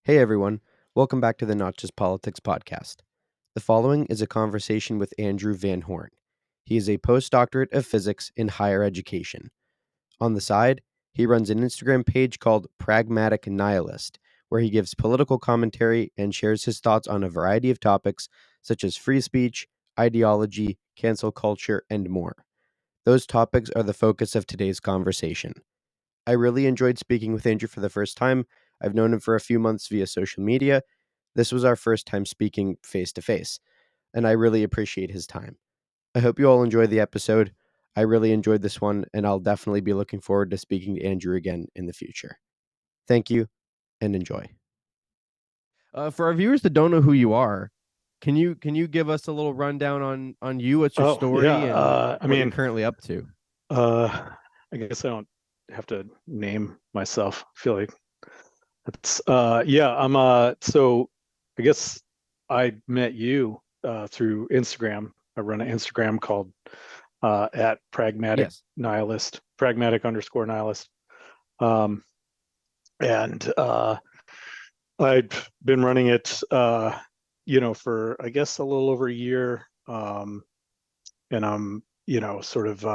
Hey everyone, welcome back to the Not Just Politics podcast. The following is a conversation with Andrew Van Horn. He is a postdoctorate of physics in higher education. On the side, he runs an Instagram page called Pragmatic Nihilist, where he gives political commentary and shares his thoughts on a variety of topics such as free speech, ideology, cancel culture, and more. Those topics are the focus of today's conversation. I really enjoyed speaking with Andrew for the first time. I've known him for a few months via social media. This was our first time speaking face to face, and I really appreciate his time. I hope you all enjoy the episode. I really enjoyed this one, and I'll definitely be looking forward to speaking to Andrew again in the future. Thank you and enjoy. For our viewers that don't know who you are, can you give us a little rundown on you? What's your Oh yeah. story and I what you're mean, currently up to? I guess I don't have to name myself. I feel like it's yeah. So I guess I met you through Instagram. I run an Instagram called at Pragmatic Yes. Nihilist, Pragmatic underscore Nihilist. Um, and I've been running it, for I guess a little over a year. And I'm, sort of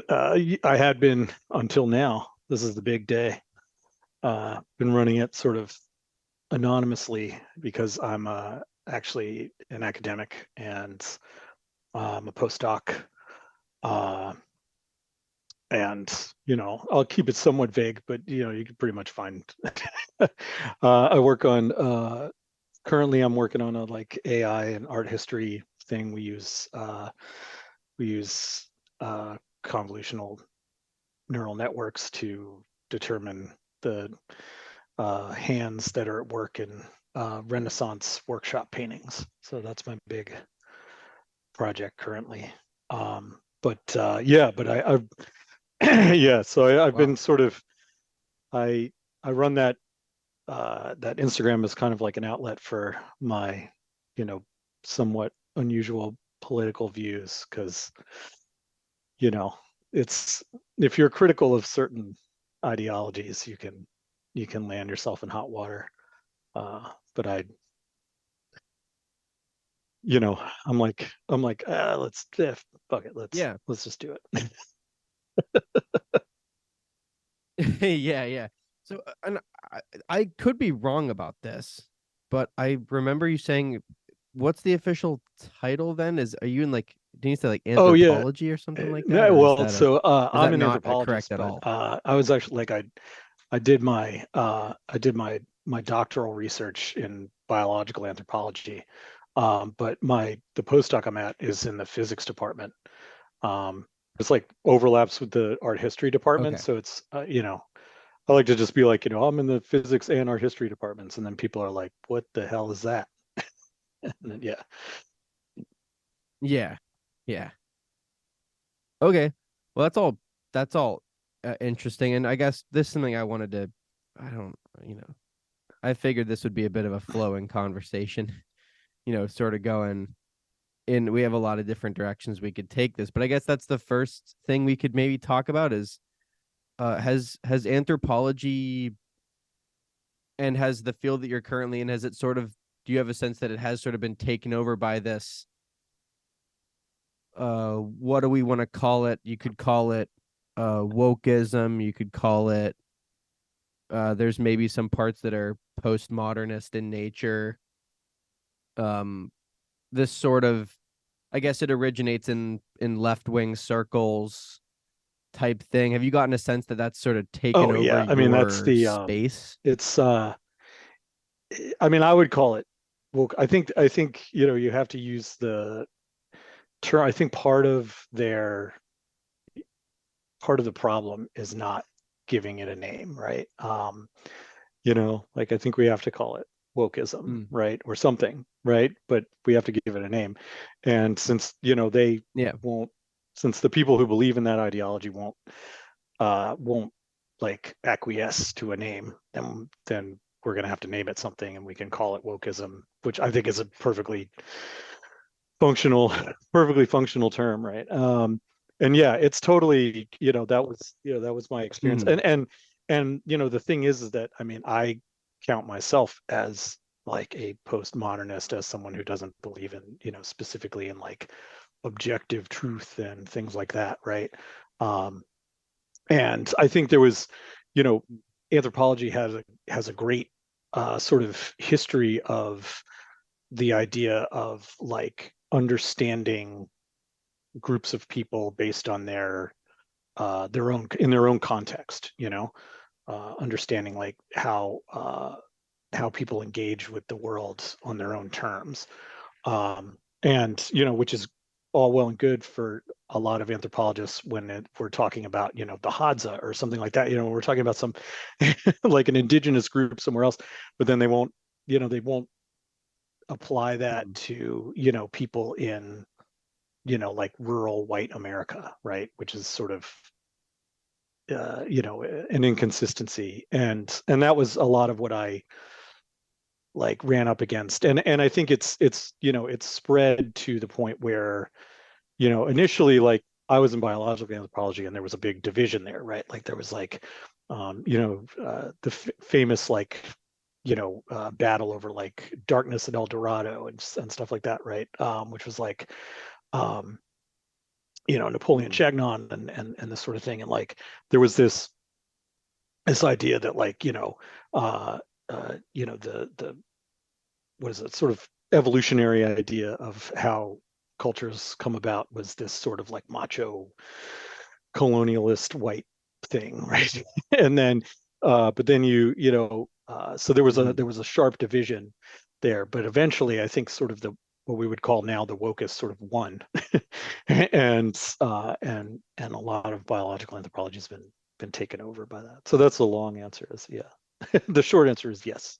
I had been until now. This is the big day. Been running it sort of anonymously because I'm actually an academic and I'm a postdoc. Uh, and I'll keep it somewhat vague, but you can pretty much find. I work on currently. I'm working on a like AI and art history thing. We use convolutional neural networks to determine the hands that are at work in Renaissance workshop paintings. So that's my big project currently. But yeah. So I've been Wow. sort of I I run that Instagram as kind of like an outlet for my you know somewhat unusual political views because you know it's if you're critical of certain ideologies you can land yourself in hot water. But I'm like let's fuck it, let's Yeah. let's just do it. Yeah, yeah. So, and I could be wrong about this, but I remember you saying, "What's the official title then? Are you in like, did you say like Oh yeah. anthropology or something like that, or Well, so is I'm that an not correct anthropologist, at but all?" I was actually like I did my doctoral research in biological anthropology. But the postdoc I'm at is in the physics department. It's like overlaps with the art history department. Okay. So it's, I like to just be like, I'm in the physics and art history departments. And then people are like, what the hell is that? And then, yeah. Yeah. Yeah. Okay. Well, that's all interesting, and I guess this is something I wanted to. I don't. You know, I figured this would be a bit of a flowing conversation. Sort of going in. We have a lot of different directions we could take this, but I guess that's the first thing we could maybe talk about is has anthropology and has the field that you're currently in, has it sort of, do you have a sense that it has sort of been taken over by this, what do we want to call it? You could call it wokeism, you could call it, there's maybe some parts that are postmodernist in nature. um this sort of, I guess it originates in left-wing circles type thing. Have you gotten a sense that that's sort of taken Oh over yeah. I mean, that's your the, space? it's, I mean, I would call it, well, I think, you have to use the term. I think part of the problem is not giving it a name, right? Like I think we have to call it wokeism, Mm, right? Or something, right? But we have to give it a name. And since, they yeah. won't, since the people who believe in that ideology won't like acquiesce to a name, then we're going to have to name it something and we can call it wokeism, which I think is a functional, perfectly functional term, right? And yeah, it's totally, that was my experience. Mm, And the thing is that I mean, count myself as like a postmodernist, as someone who doesn't believe in, specifically in like objective truth and things like that, right? Um, and I think there was, you know, anthropology has a great sort of history of the idea of like understanding groups of people based on their own in their own context, understanding like how people engage with the world on their own terms, and which is all well and good for a lot of anthropologists when we're talking about the Hadza or something like that. We're talking about some like an indigenous group somewhere else, but then they won't apply that Mm. to people in like rural white America, right? Which is sort of an inconsistency, and that was a lot of what I like ran up against, and I think it's spread to the point where initially, like, I was in biological anthropology and there was a big division there, right? Like there was like the famous like battle over like darkness and El Dorado and stuff like that, right? Which was like um Napoleon Mm. Chagnon and this sort of thing, and like there was this idea that like uh the what is it, sort of evolutionary idea of how cultures come about was this sort of like macho colonialist white thing, right? And then but then so there was a Mhm. there was a sharp division there, but eventually I think sort of the what we would call now the wokest sort of won. And a lot of biological anthropology has been taken over by that. So that's the long answer is yeah. The short answer is yes.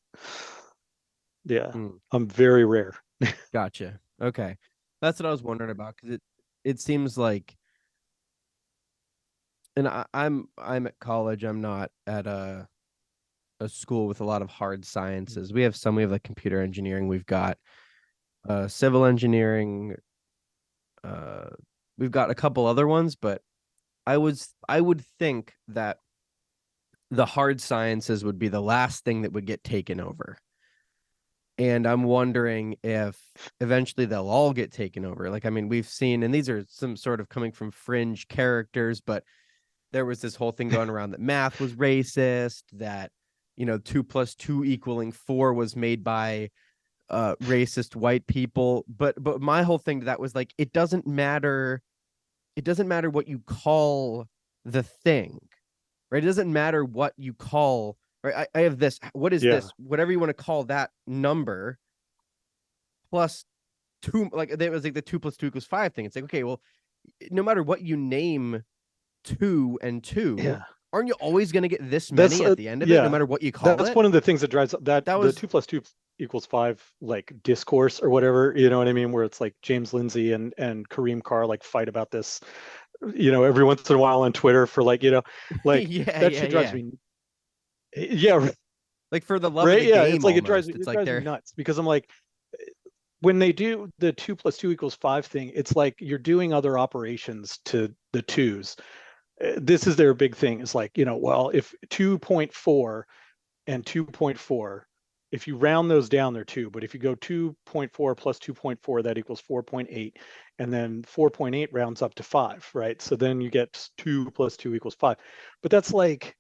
Yeah. Mm. I'm very rare. Gotcha. Okay. That's what I was wondering about because it seems like, and I'm at college. I'm not at a school with a lot of hard sciences. We have like computer engineering. We've got civil engineering. Uh, we've got a couple other ones, but I would think that the hard sciences would be the last thing that would get taken over. And I'm wondering if eventually they'll all get taken over. Like, I mean, we've seen, and these are some sort of coming from fringe characters, but there was this whole thing going around that math was racist, that, 2 plus 2 equaling 4 was made by racist white people. But my whole thing to that was like, it doesn't matter what you call the thing, right? It doesn't matter what you call, right? I have this, what is Yeah. this, whatever you want to call that number, plus two, like it was like the 2 plus 2 equals 5 thing. It's like, okay, well, no matter what you name 2 and 2, Yeah. aren't you always going to get this That's many at the end of it, no yeah. matter what you call That's it? one of the things that drives that That the was 2 plus 2 equals 5 like discourse or whatever, you know what I mean? Where it's like James Lindsay and Kareem Carr like fight about this, every once in a while on Twitter for like, like yeah, that yeah, shit drives yeah. me. Yeah, Like for the love of right. the Yeah, it's game, like it drives almost. me It's it like drives me they're nuts because I'm like when they do the 2 plus 2 equals 5 thing, it's like you're doing other operations to the twos. This is their big thing. It's like, well, if 2.4 and 2.4, if you round those down, they're two. But if you go 2.4 plus 2.4, that equals 4.8. And then 4.8 rounds up to 5, right? So then you get 2 plus 2 equals 5. But that's like,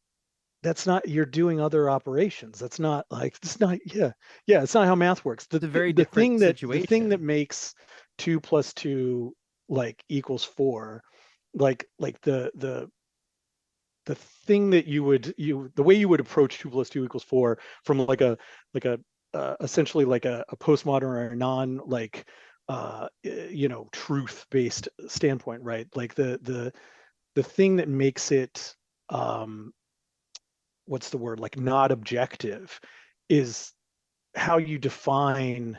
that's not, you're doing other operations. That's not like, it's not, yeah. Yeah, it's not how math works. it's a very The different thing that situation. makes 2 plus 2 like equals 4, like the thing that the way you would approach 2 plus 2 equals 4 from like a essentially like a postmodern or a non like truth based standpoint, right? Like the thing that makes it um what's the word, like not objective, is how you define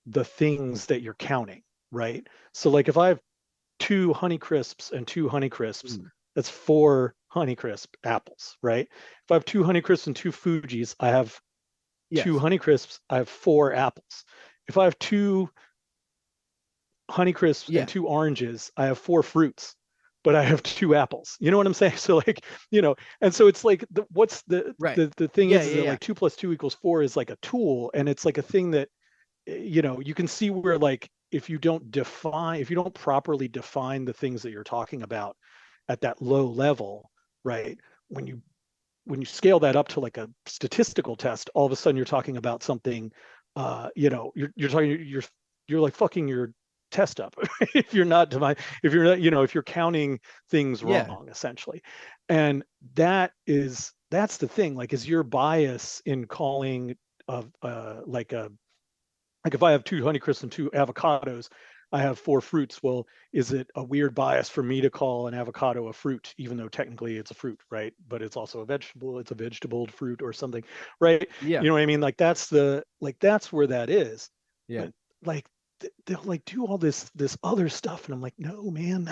the things that you're counting, right? So like if I have two Honey Crisps and two Honey Crisps, Mm. that's four Honey Crisp apples, right? If I have two Honey Crisps and two Fujis, I have two Yes. Honey Crisps, I have four apples. If I have two Honey Crisps and Yeah. two oranges, I have four fruits. but I have two apples. You know what I'm saying? So like, and so it's like what's Right. the thing Yeah, is yeah, that yeah. like 2 + 2 = 4 is like a tool, and it's like a thing that you can see where like if you don't properly define the things that you're talking about at that low level, right? When you scale that up to like a statistical test, all of a sudden you're talking about something, you're like fucking your test up if you're not divine, if you're not, if you're counting things Yeah. wrong, essentially. And that's the thing, like, is your bias in calling of like if I have two Honeycrisps and two avocados, I have four fruits. Well, is it a weird bias for me to call an avocado a fruit, even though technically it's a fruit, right? But it's also a vegetable. It's a vegetable fruit or something, right? Yeah. You know what I mean? Like that's where that is. Yeah. But like they'll like do all this other stuff, and I'm like, no, man.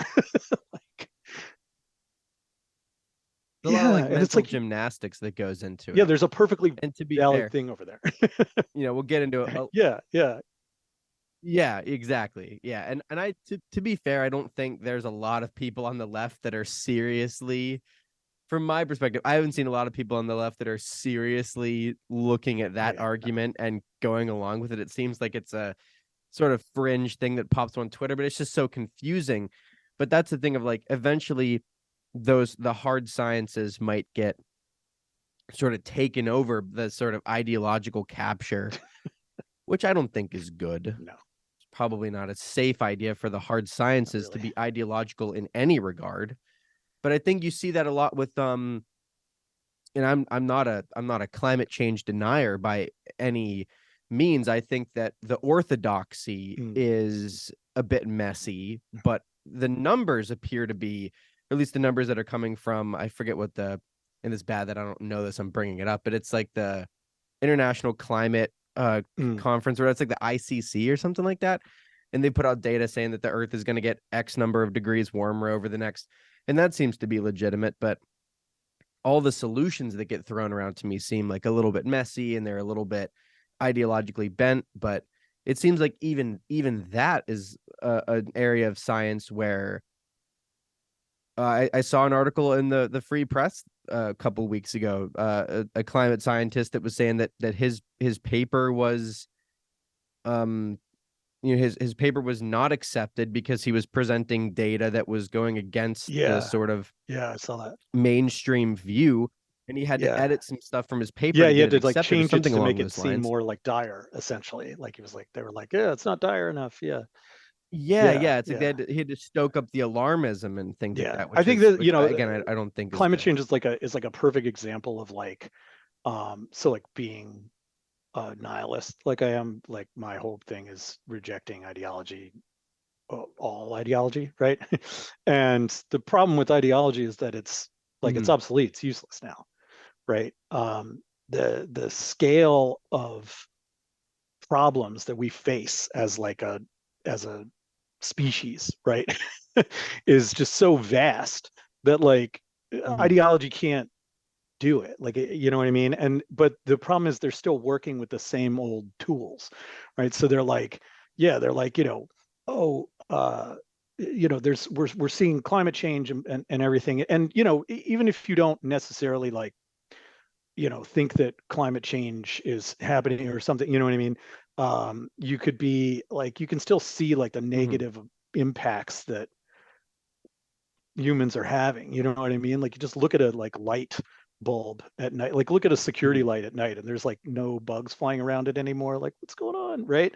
Like, There's a lot of yeah, like and it's mental like, gymnastics that goes into yeah, it. there's a perfectly And to be valid fair, thing over there. we'll get into a Yeah, yeah, yeah, exactly. Yeah. And I to be fair, I don't think there's a lot of people on the left that are seriously, from my perspective, I haven't seen a lot of people on the left that are seriously looking at that yeah, no, argument and going along with it. It seems like it's a sort of fringe thing that pops on Twitter, but it's just so confusing. But that's the thing of like eventually the hard sciences might get sort of taken over the sort of ideological capture, which I don't think is good. no, It's probably not a safe idea for the hard not sciences to really. be ideological in any regard. But I think you see that a lot with and I'm not a climate change denier by any means. I think that the orthodoxy Mm. is a bit messy, but the numbers appear to be, or at least the numbers that are coming from, I forget what and it's bad that I don't know this, I'm bringing it up, but it's like the International Climate Mm. Conference, or it's like the ICC or something like that. And they put out data saying that the Earth is going to get X number of degrees warmer over the next, and that seems to be legitimate. But all the solutions that get thrown around to me seem like a little bit messy and they're a little bit ideologically bent. But it seems like even that is an area of science where I saw an article in the Free Press a couple weeks ago, a climate scientist that was saying that his paper was um his paper was not accepted because he was presenting data that was going against the Yeah, sort of yeah, I saw that. mainstream view, and he had to Yeah. edit some stuff from his paper Yeah, to he get had it to like accepted or change it something to make along it those seem lines. more like dire, essentially. Like he was like, they were like, yeah, it's not dire enough. Yeah, Yeah, yeah, yeah, it's like yeah, he had to stoke up the alarmism and things like yeah. that, I which think is that which again I don't think is climate good. change is like a perfect example of like, so like being a nihilist, like I am. Like my whole thing is rejecting ideology, all ideology, right? And the problem with ideology is that it's like it's Mhm. obsolete, it's useless now, right? The scale of problems that we face as like as a species, right, is just so vast that like Mhm. ideology can't do it. Like, you know what I mean? And but the problem is they're still working with the same old tools, right? So they're like, yeah, they're like, oh, there's we're seeing climate change and everything. And even if you don't necessarily like think that climate change is happening or something, you know what I mean, you could be like, you can still see like the Mhm. negative impacts that humans are having, you know what I mean? Like you just look at a like light bulb at night, like look at a security Mhm. light at night and there's like no bugs flying around it anymore, like what's going on, right?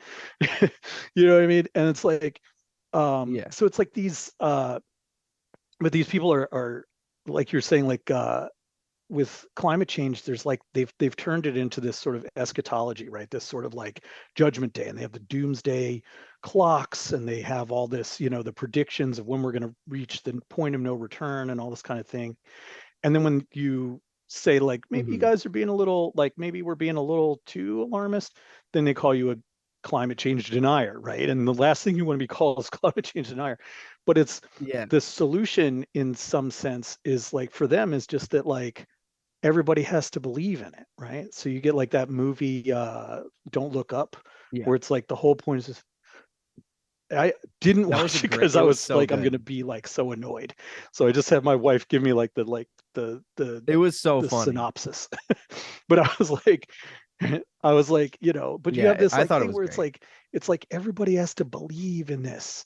You know what I mean? And it's like, Yeah. so it's like these but these people are like you're saying, like with climate change, there's like they've turned it into this sort of eschatology, right? This sort of like judgment day, and they have the doomsday clocks, and they have all this, the predictions of when we're going to reach the point of no return and all this kind of thing. And then when you say like maybe you Mhm. guys are being a little like maybe we're being a little too alarmist, then they call you a climate change denier, right? And the last thing you want to be called is climate change denier. But it's Yeah. the solution in some sense is like for them is just that like everybody has to believe in it, right? So you get like that movie Don't Look Up, Yeah. where it's like the whole point is I didn't That was a watch it great. because It I was was so like, I'm gonna good. be like so annoyed. So I just had my wife give me like It was so the funny. synopsis. But I was like, I was like, but you have Yeah, this I like thought it thing was where great. it's like everybody has to believe in this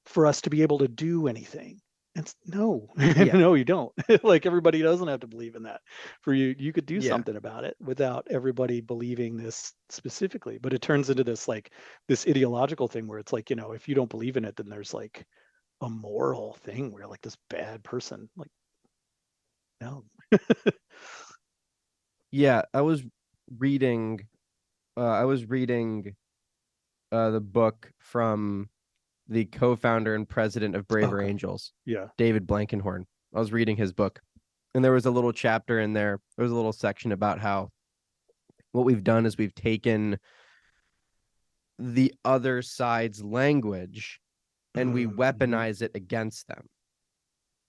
for us to be able to do anything. It's no, Yeah, no, you don't. Like everybody doesn't have to believe in that. For you could do yeah, something about it without everybody believing this specifically. But it turns into this like this ideological thing where it's like, if you don't believe in it, then there's like a moral thing where like this bad person. Like, no. yeah. Reading. I was reading the book from the co-founder and president of Braver Okay. Angels, Yeah. David Blankenhorn. I was reading his book, and there was a little chapter in there. There was a little section about how what we've done is we've taken the other side's language and we Mm-hmm. weaponize it against them.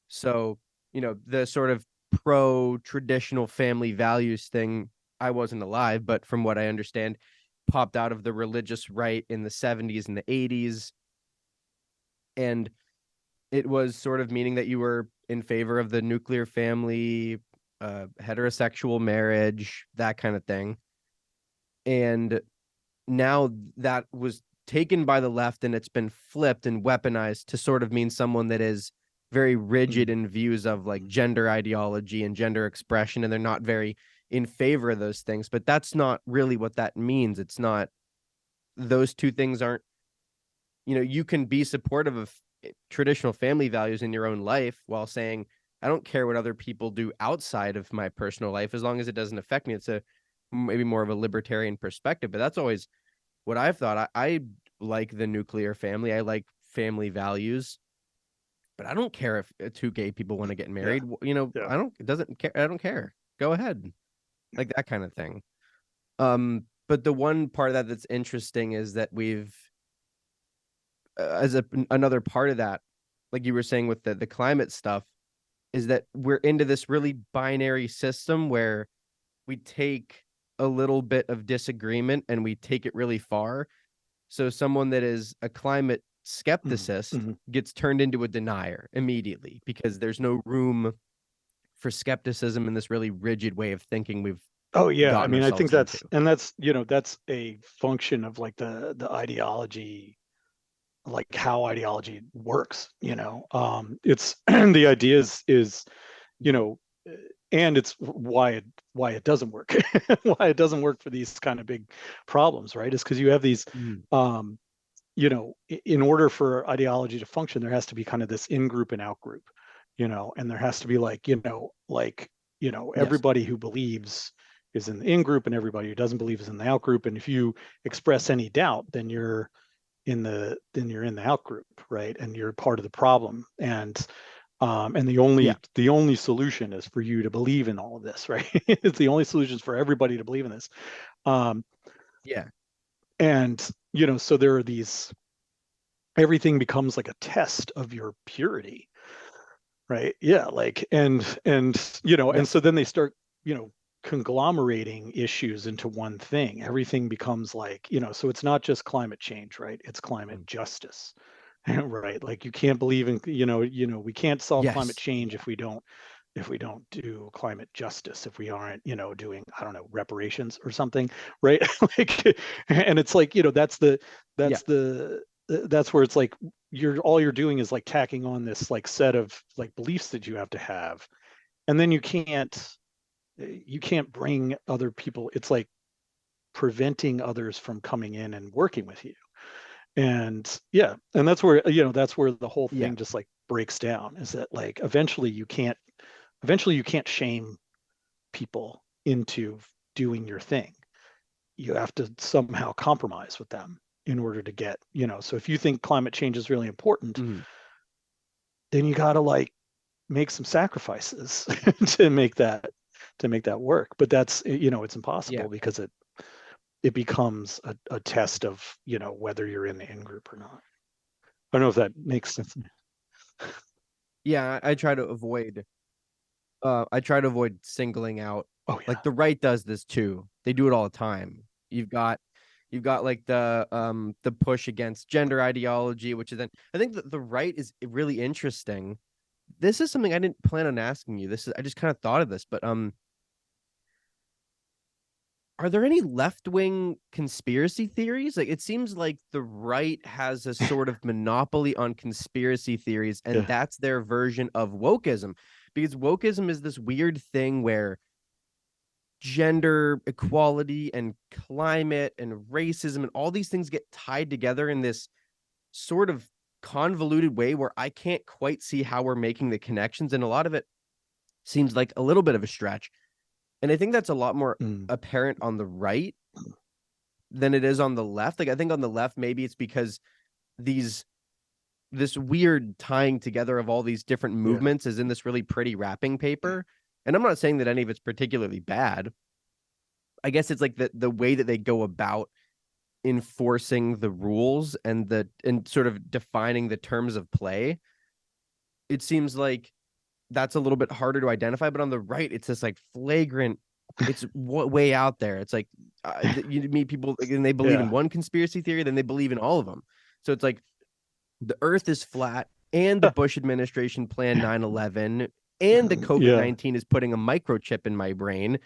So, the sort of pro traditional family values thing, I wasn't alive, but from what I understand, popped out of the religious right in the 70s and the 80s. And it was sort of meaning that you were in favor of the nuclear family, heterosexual marriage, that kind of thing. And now that was taken by the left and it's been flipped and weaponized to sort of mean someone that is very rigid in views of like Mm-hmm. gender ideology and gender expression, and they're not very in favor of those things. But that's not really what that means. It's not, those two things aren't, you can be supportive of traditional family values in your own life while saying, I don't care what other people do outside of my personal life as long as it doesn't affect me. It's a maybe more of a libertarian perspective, but that's always what I've thought. I like the nuclear family. I like family values, but I don't care if two gay people want to get Yeah. married. Yeah. I don't. It doesn't care. I don't care. Go ahead, like that kind of thing. But the one part of that that's interesting is that we've, another part of that, like you were saying with the climate stuff, is that we're into this really binary system where we take a little bit of disagreement and we take it really far. So someone that is a climate skepticist Mm-hmm. gets turned into a denier immediately because there's no room for skepticism in this really rigid way of thinking we've Oh yeah, I gotten mean, I think ourselves into. that's a function of like the ideology, like how ideology works. It's the idea is you know, and it's why it doesn't work, why it doesn't work for these kind of big problems, right? Is because you have these, Mm. um, in order for ideology to function, there has to be kind of this in group and out group, and there has to be like, Yes. everybody who believes is in the in group and everybody who doesn't believe is in the out group. And if you express any doubt, then you're in the out group, right? And you're part of the problem. And the Yeah. only solution is for you to believe in all of this, right? It's the only solution is for everybody to believe in this. Um, Yeah. and so there are these, everything becomes like a test of your purity, right? Yeah, like and Yes. so then they start, conglomerating issues into one thing. Everything becomes like, so it's not just climate change, right? It's climate Mm. justice. Right? Like you can't believe in, we can't solve climate Yes. change Yeah. if we don't do climate justice, if we aren't, doing, I don't know, reparations or something, right? Like, and it's like, Yeah. that's the that's where it's like all you're doing is like tacking on this like set of like beliefs that you have, and then you can't bring other people. It's like preventing others from coming in and working with you. And yeah, and that's where the whole Yeah. thing just like breaks down, is that like eventually you can't shame people into doing your thing. You have to somehow compromise with them in order to get, so if you think climate change is really important, Mm. then you got to like make some sacrifices to make that work. But that's, it's Yeah. impossible because it becomes a test of, whether you're in the in group or not. I don't know if that makes sense. Yeah. I try to avoid singling out, Oh like yeah. the right does this too. They do it all the time. You've got You've got like the push against gender ideology, which is then I think that the right is really interesting. This is something I didn't plan on asking you. This is I just kind of thought of this, but are there any left-wing conspiracy theories? Like it seems like the right has a sort of monopoly on conspiracy theories, and Yeah. that's their version of wokeism. Because wokeism is this weird thing where gender equality and climate and racism and all these things get tied together in this sort of convoluted way where I can't quite see how we're making the connections. And a lot of it seems like a little bit of a stretch. And I think that's a lot more Mm. apparent on the right than it is on the left. Like I think on the left, maybe it's because these this weird tying together of all these different Yeah. movements is in this really pretty wrapping paper. And I'm not saying that any of it's particularly bad. I guess it's like the way that they go about enforcing the rules and sort of defining the terms of play. It seems like that's a little bit harder to identify, but on the right, it's this like flagrant. It's way out there. It's like you meet people and they believe in Yeah. one conspiracy theory, then they believe in all of them. So it's like the Earth is flat, and the Bush administration planned 9/11, and the COVID Yeah. 19 is putting a microchip in my brain,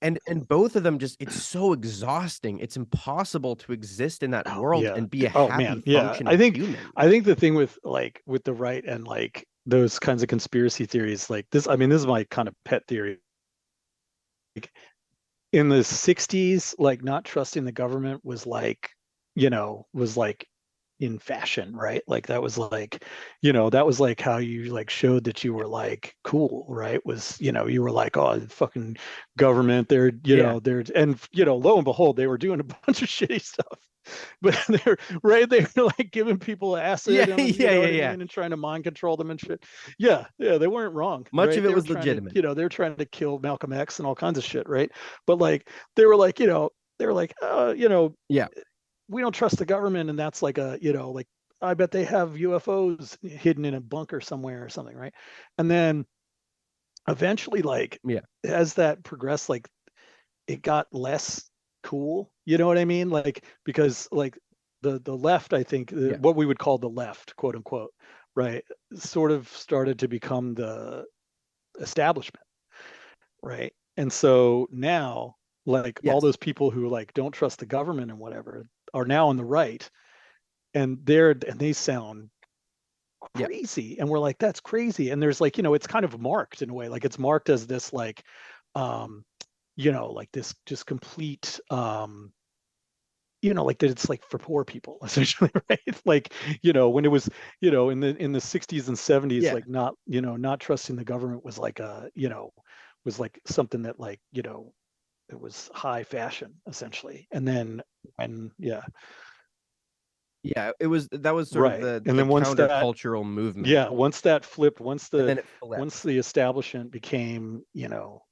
and both of them just it's so exhausting. It's impossible to exist in that Oh world yeah. and be a Oh happy man. Yeah. I functioning think human. I think the thing with like with the right and like those kinds of conspiracy theories, like this, I mean, this is my kind of pet theory. Like, in the 60s, like not trusting the government was like, was like in fashion, right? Like that was like, that was like how you like showed that you were like cool, right? Was, you were like, oh, fucking government, Yeah. they're, and, lo and behold, they were doing a bunch of shitty stuff. But they're right there, like giving people Yeah. acid on them, you Yeah. know Yeah. what I Yeah. mean, and trying to mind control them and shit. Yeah, yeah, they weren't wrong, Much right? of it They were was trying to, legitimate. they're trying to kill Malcolm X and all kinds of shit, right? But like they were like, they were like, Yeah. we don't trust the government, and that's like a, like I bet they have UFOs hidden in a bunker somewhere or something, right? And then eventually, like Yeah. as that progressed, like it got less cool. You know what I mean? Like because like the left, I think Yeah. what we would call the left, quote unquote, right, sort of started to become the establishment, right? And so now, like all Yes. those people who like don't trust the government and whatever are now on the right, and they sound Yeah. crazy, and we're like, that's crazy. And there's like, it's kind of marked in a way, like it's marked as this like, um, like this just complete, like that it's like for poor people essentially, right? Like, when it was, in the 60s and 70s, Yeah. like not, not trusting the government was like a, was like something that like, it was high fashion essentially. And then and yeah, Yeah. It was that was sort of right. the And the then once that, countercultural movement, yeah, once that flipped, and then it flipped. once the establishment became,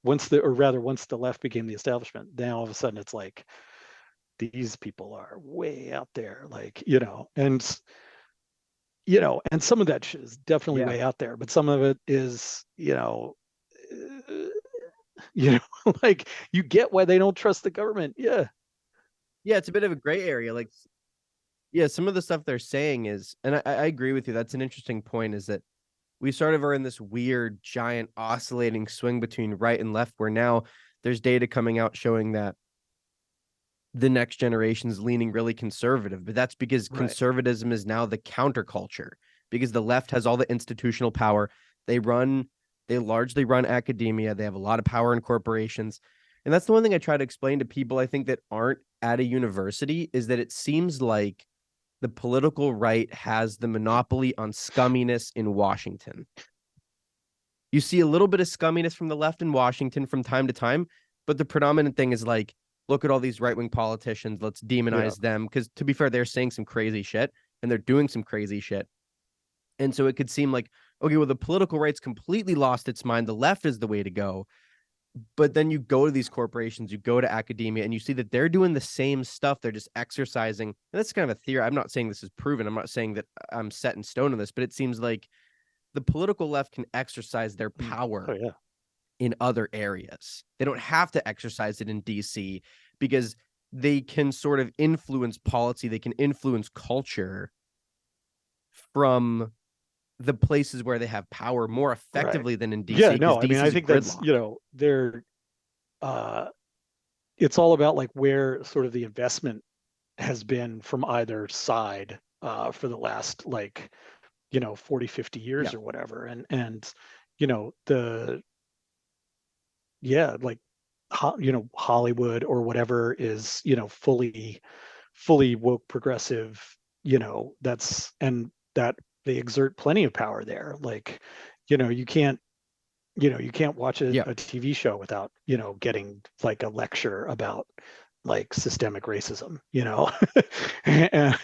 once the, or rather once the left became the establishment, now all of a sudden it's like these people are way out there, like, and and some of that shit is definitely Yeah. way out there, but some of it is, you know, like you get why they don't trust the government. Yeah. Yeah. It's a bit of a gray area. Like, yeah, some of the stuff they're saying is, and I agree with you. That's an interesting point. Is that we sort of are in this weird, giant, oscillating swing between right and left, where now there's data coming out showing that the next generation's leaning really conservative, but that's because Right. conservatism is now the counterculture because the left has all the institutional power. They run, they largely run academia. They have a lot of power in corporations. And that's the one thing I try to explain to people I think that aren't at a university is that it seems like the political right has the monopoly on scumminess in Washington. You see a little bit of scumminess from the left in Washington from time to time, but the predominant thing is like, look at all these right wing politicians. Let's Yeah. demonize them. Because to be fair, they're saying some crazy shit and they're doing some crazy shit. And so it could seem like, okay, well, the political right's completely lost its mind. The left is the way to go. But then you go to these corporations, you go to academia, and you see that they're doing the same stuff. They're just exercising. And that's kind of a theory. I'm not saying this is proven. I'm not saying that I'm set in stone on this, but it seems like the political left can exercise their Oh power yeah. in other areas. They don't have to exercise it in DC because they can sort of influence policy, they can influence culture from the places where they have power more Right. effectively than in DC, Yeah, because no, I mean, I DC's think that's, gridlocked. they're it's all about like where sort of the investment has been from either side for the last like 40, 50 years Yeah. or whatever. And the yeah, like Hollywood or whatever is fully woke progressive. That's and that they exert plenty of power there. Like you can't you can't watch Yeah. a TV show without getting like a lecture about like systemic racism. And,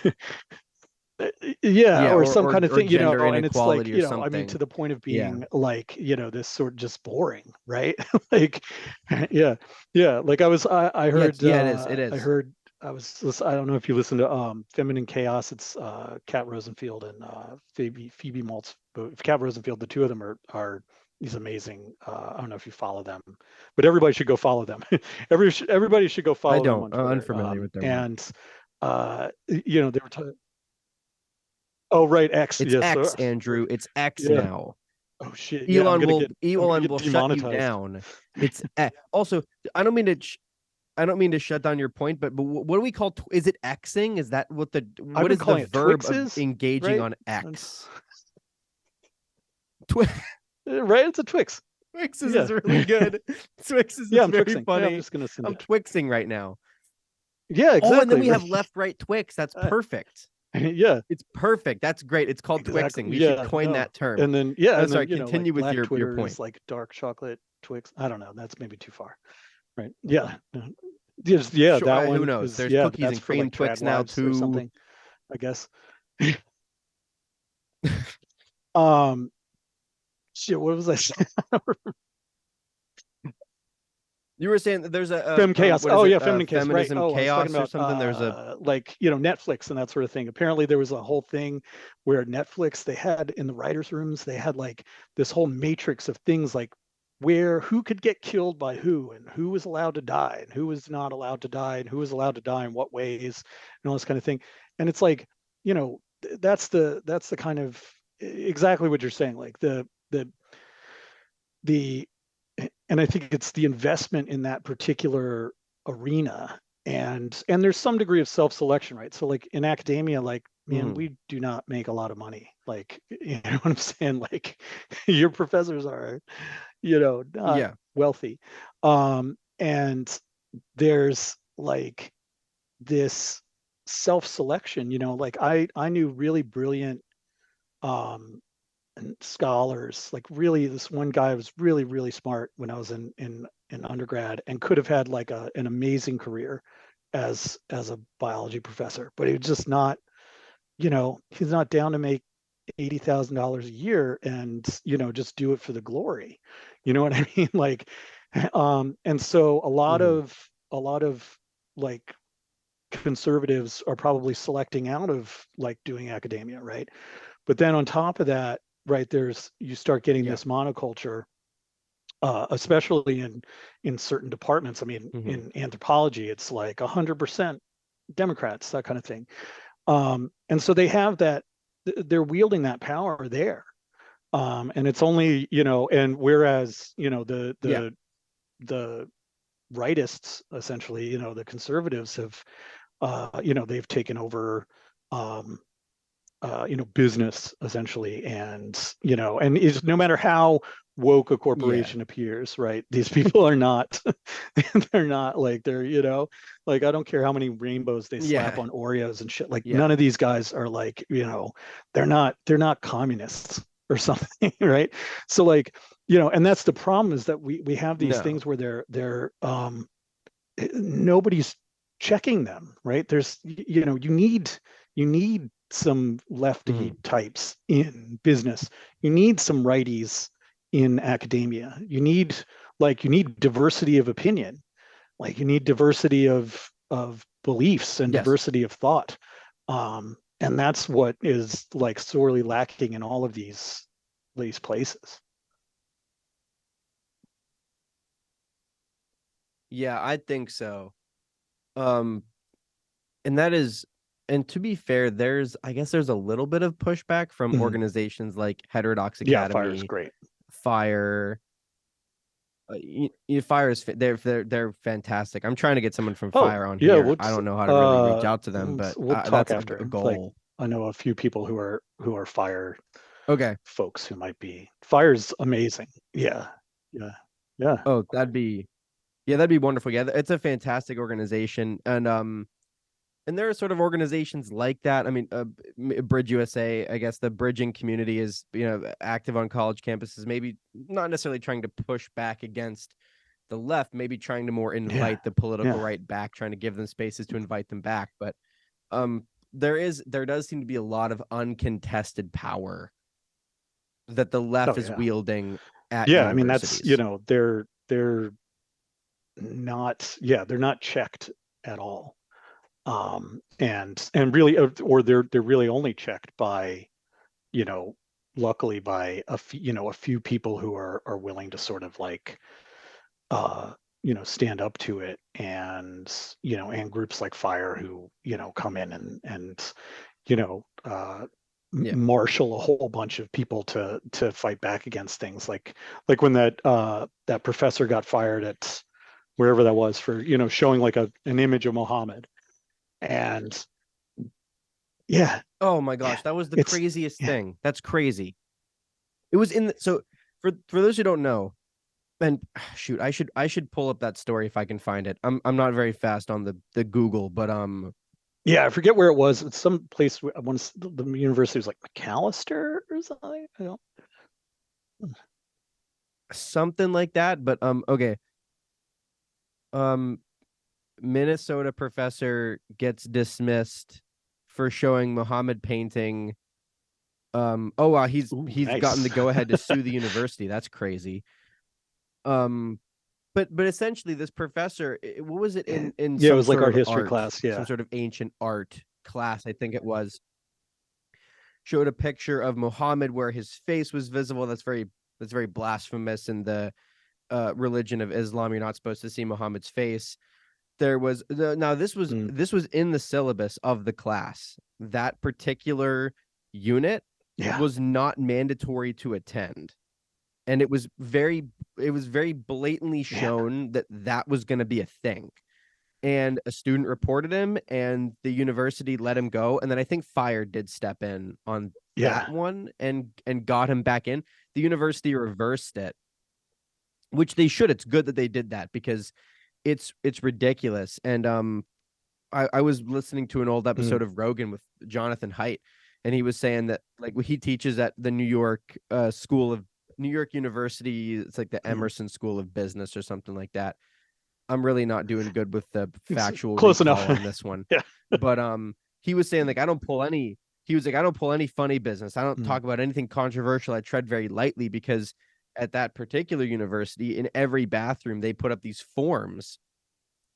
yeah, Yeah, or some kind of or thing, gender and it's like, inequality or I mean, to something. the point of Yeah. being like, this sort of just boring, right? Like, yeah, yeah. Like I Yeah, heard, yeah, it is. It is. I don't know if you listen to Feminine Chaos. It's Kat Rosenfield and Phoebe Maltz. Kat Rosenfield, the two of them are these amazing. I don't know if you follow them, but everybody should go follow them. Everybody should go I follow them don't. on I'm Twitter. unfamiliar with their work. And they were talking. Oh, right, X. It's Yes. X, Andrew. It's X Yeah. now. Oh shit. Yeah, Elon will I'm gonna Elon get will shut you demonetized. down. It's also. I don't mean to. I don't mean to shut down your point, but what do we call? Is it Xing? Is that what the I've what been is the calling it verb of Twixes, engaging right? on And- X? Twi- Right? It's a Twix. Twixes Yeah. is really good. Twixes Yeah, is I'm very Twixing. Yeah, I'm funny. just gonna send I'm it. Twixing right now. Yeah, Oh, and then exactly. we Right. have left, right, Twix. That's perfect. Yeah, It's perfect. That's great. It's called Twixing. exactly. We should Yeah, coin no. that term. And then yeah, I'm and then sorry. like Continue with Black your Twitter point. is like dark chocolate Twix. I don't know. That's maybe too far. Right. Yeah. No. Yes, yeah, Sure. that Who one knows? is There's yeah, cookies that's and for cream like trad Twix now wives or too. something, I guess. Um shit, what was I saying? You were saying that there's Fem chaos. what is Oh it? yeah, feminine chaos. Right. Feminism Oh, I was talking chaos or about something. There's a like Netflix and that sort of thing. Apparently, there was a whole thing where Netflix they had in the writers' rooms they had like this whole matrix of things like where who could get killed by who and who was allowed to die and who was not allowed to die and who was allowed to die in what ways and all this kind of thing. And it's like that's the kind of exactly what you're saying. Like the and I think it's the investment in that particular arena and there's some degree of self-selection, right? So like in academia, like man, mhm. we do not make a lot of money. Like you know what I'm saying? Like your professors are, not Yeah. wealthy. And there's like this self-selection, like I knew really brilliant um and scholars. Like really, this one guy was really, really smart when I was in undergrad and could have had like an amazing career as a biology professor, but he was just not. He's not down to make $80,000 a year and just do it for the glory. You know what I mean? Like, and so Mhm. a lot of like conservatives are probably selecting out of like doing academia, right? But then on top of that, right, you start getting Yeah. this monoculture, especially in certain departments. I mean, Mhm. in anthropology, it's like 100% Democrats, that kind of thing. And so they have that; they're wielding that power there. And it's only and whereas Yeah. the rightists, essentially, the conservatives have they've taken over um, business essentially, and is no matter how woke a Yeah. corporation appears, right? These people are not, they're not like like I don't care how many rainbows they slap Yeah. on Oreos and shit. Like Yeah. none of these guys are like, they're not communists or something, right? So like, and that's the problem is that we have these No. things where they're nobody's checking them, right? You need some lefty Mhm. types in business. You need some righties in academia. You need diversity of opinion. Like you need diversity of beliefs and Yes. diversity of thought. And that's what is like sorely lacking in all of these places. Yeah, I think so. Um, and that is, and to be fair, I guess there's a little bit of pushback from Mhm. organizations like Heterodox Yeah, Fire's Academy, great. Fire. Fire is they're fantastic. I'm trying to get someone from Oh, Fire on yeah, here. I don't know how to really reach out to them, but we'll talk that's after. a Like, goal. I know a few people who are Fire Okay. folks who might be. Fire's amazing. Yeah. Yeah. Yeah. Oh, that'd be wonderful. Yeah, it's a fantastic organization, and there are sort of organizations like that. I mean, Bridge USA, I guess the bridging community is, active on college campuses, maybe not necessarily trying to push back against the left, maybe trying to more Yeah. invite the political Yeah. right back, trying to give them spaces to invite them back. But there does seem to be a lot of uncontested power that the left Oh is yeah. wielding at Yeah, I mean that's, universities. they're not, yeah, they're not checked at all. And really, or they're really only checked by, you know, luckily by a few people who are willing to sort of like, uh, stand up to it, and groups like Fire who, come in and you know, uh, Yeah. marshal a whole bunch of people to fight back against things like when that professor got fired at wherever that was for, showing like an image of Muhammad. And yeah, Oh my yeah, gosh, that was the it's craziest yeah, thing. That's crazy. It was in the, so for those who don't know, and shoot, I should pull up that story if I can find it. I'm not very fast on the Google, but yeah. I forget where it was. It's some place. I want to, the university was like McAllister or something. I don't. something like that. But okay. Um, Minnesota professor gets dismissed for showing Muhammad painting. Oh wow, Ooh, he's gotten the nice. go ahead to sue the university. That's crazy. Um, but essentially, this professor, what was it in Yeah, it some was like sort art of history art, class. some Yeah, sort of ancient art class, I think it was, showed a picture of Muhammad where his face was visible. That's very blasphemous in the religion of Islam. You're not supposed to see Muhammad's face. Now mm, this was in the syllabus of the class. That particular unit yeah, was not mandatory to attend, and it was very blatantly man, shown that that was going to be a thing. And a student reported him, and the university let him go. And then I think Fire did step in on that yeah, one and got him back in. The university reversed it, which they should. It's good that they did that because it's ridiculous. And I was listening to an old mm, episode of Rogan with Jonathan Haidt, and he was saying that like he teaches at the New York University. It's like the mm. Emerson School of Business or something like that. I'm really not doing good with the It's factual close enough. recall on this one. Yeah. But he was saying like he was like, I don't pull any funny business. I don't Mm, talk about anything controversial. I tread very lightly because at that particular university, in every bathroom, they put up these forms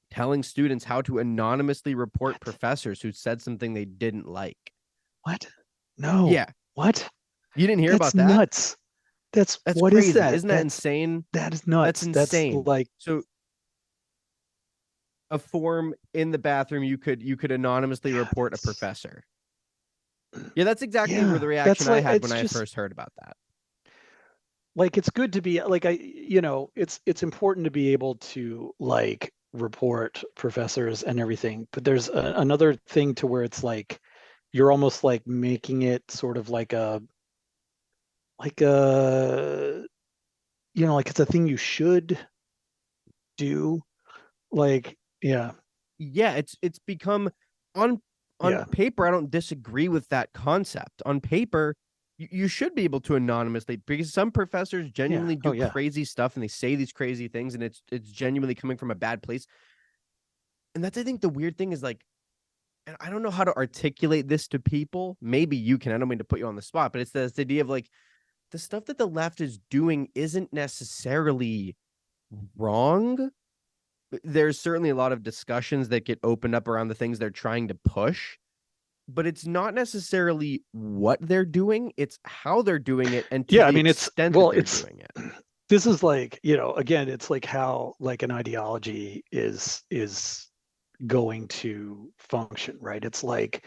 telling students how to anonymously report what? professors who said something they didn't like. What? No. Yeah. What? You didn't hear That's about that? nuts. That's That's what is crazy. that? Isn't that insane? That is That's nuts. That's insane. like, So a form in the bathroom, you could anonymously yeah, report a that's professor. Yeah, that's exactly where yeah. the That's reaction I like, had when it's I just first heard about that. like, it's good to be like, it's important to be able to like report professors and everything, but there's another thing to where it's like you're almost like making it sort of like a like it's a thing you should do. Like, yeah, Yeah, it's become on yeah, paper. I don't disagree with that concept. On paper, you should be able to anonymously, because some professors yeah. genuinely Oh do yeah. crazy stuff and they say these crazy things, and it's genuinely coming from a bad place. And that's, I think, the weird thing is like, and I don't know how to articulate this to people. Maybe you can. I don't mean to put you on the spot, but it's this idea of like the stuff that the left is doing isn't necessarily wrong. There's certainly a lot of discussions that get opened up around the things they're trying to push, but it's not necessarily what they're doing, it's how they're doing it and to Yeah, I the mean, it's extent that well, they're it's doing it. this is like, again, it's like how like an ideology is going to function, right? It's like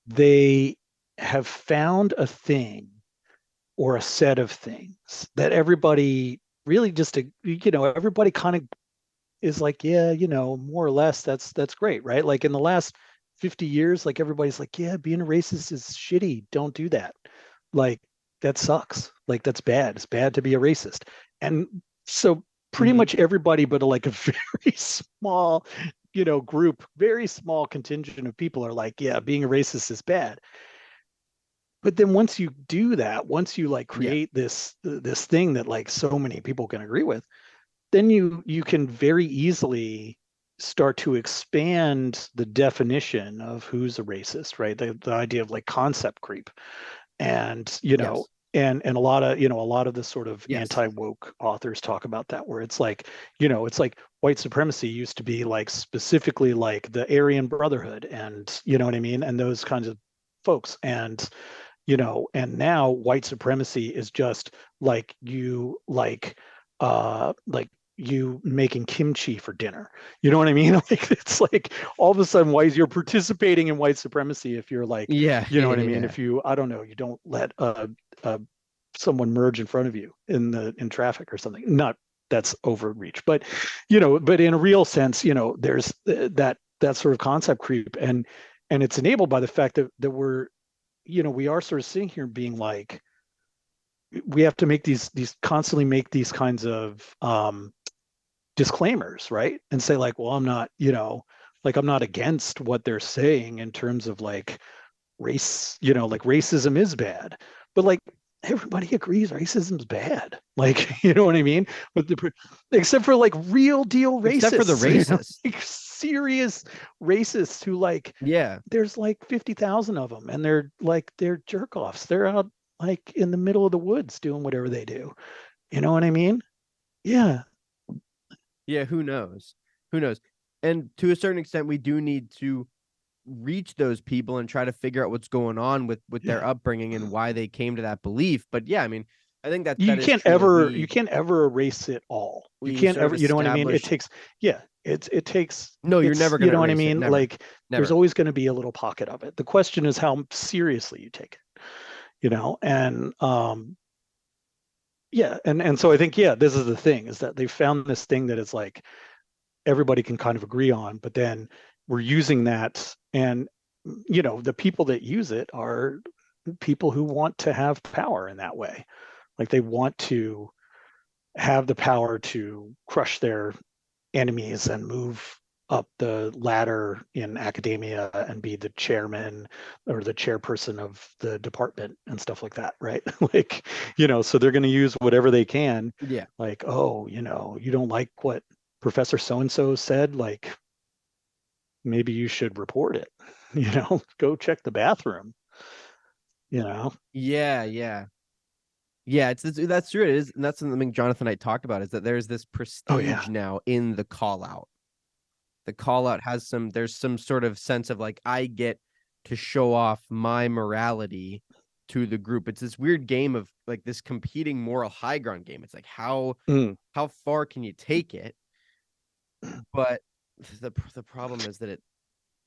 they have found a thing or a set of things that everybody really just, everybody kind of is like, yeah, more or less, that's great, right? Like in the last 50 years, like everybody's like, yeah, being a racist is shitty. Don't do that. Like that sucks. Like that's bad. It's bad to be a racist. And so pretty Hmm. much everybody, but like a very small, group, very small contingent of people are like, yeah, being a racist is bad. But then once you do that, once you like Yeah. create this thing that like so many people can agree with, then you can very easily start to expand the definition of who's a racist, right? The idea of like concept creep, and Yes. and a lot of the sort of Yes. anti-woke authors talk about that, where it's like, it's like white supremacy used to be like specifically like the Aryan Brotherhood, and you know what I mean, and those kinds of folks, and now white supremacy is just like you making kimchi for dinner. You know what I mean? Like it's like all of a sudden, why is you're participating in white supremacy if you're like, Yeah. you Yeah. know what I Yeah. mean? Yeah. If you, I don't know, you don't let someone merge in front of you in traffic or something. Not that's overreach, but but in a real sense, there's that sort of concept creep, and it's enabled by the fact that we are sort of sitting here being like, we have to make these constantly make these kinds of disclaimers, right? And say like, well, I'm not, like I'm not against what they're saying in terms of like race, like racism is bad, but like everybody agrees racism's bad. Like, you know what I mean? But except for like real deal Except for the racists, racists. like serious racists who like Yeah. there's like 50,000 of them, and they're jerk offs. They're out like in the middle of the woods doing whatever they do. You know what I mean? Yeah. Yeah. Who knows? Who knows? And to a certain extent, we do need to reach those people and try to figure out what's going on with their Yeah. upbringing and why they came to that belief. But yeah, I mean, I think that You that is can't true that ever you can't ever erase it all. You we can't sort of ever, you know what I mean? It establish. takes, yeah, it takes, No, you're it's, never you going to know what I erase it. mean? Never. Like there's Never. always going to be a little pocket of it. The question is how seriously you take it, and yeah, and so I think, yeah, this is the thing, is that they found this thing that is like everybody can kind of agree on, but then we're using that, and the people that use it are people who want to have power in that way. Like they want to have the power to crush their enemies and move up the ladder in academia and be the chairman or the chairperson of the department and stuff like that, right? Like, so they're going to use whatever they can. Yeah. Like, oh, you don't like what Professor so and so said, like maybe you should report it. Go check the bathroom. you know Yeah. Yeah. Yeah. That's true. It is, and that's something Jonathan and I talked about, is that there's this oh yeah. prestige now in the call out. The call out has there's some sort of sense of like, I get to show off my morality to the group. It's this weird game of like this competing moral high ground game. It's like Mm. how far can you take it? But the problem is that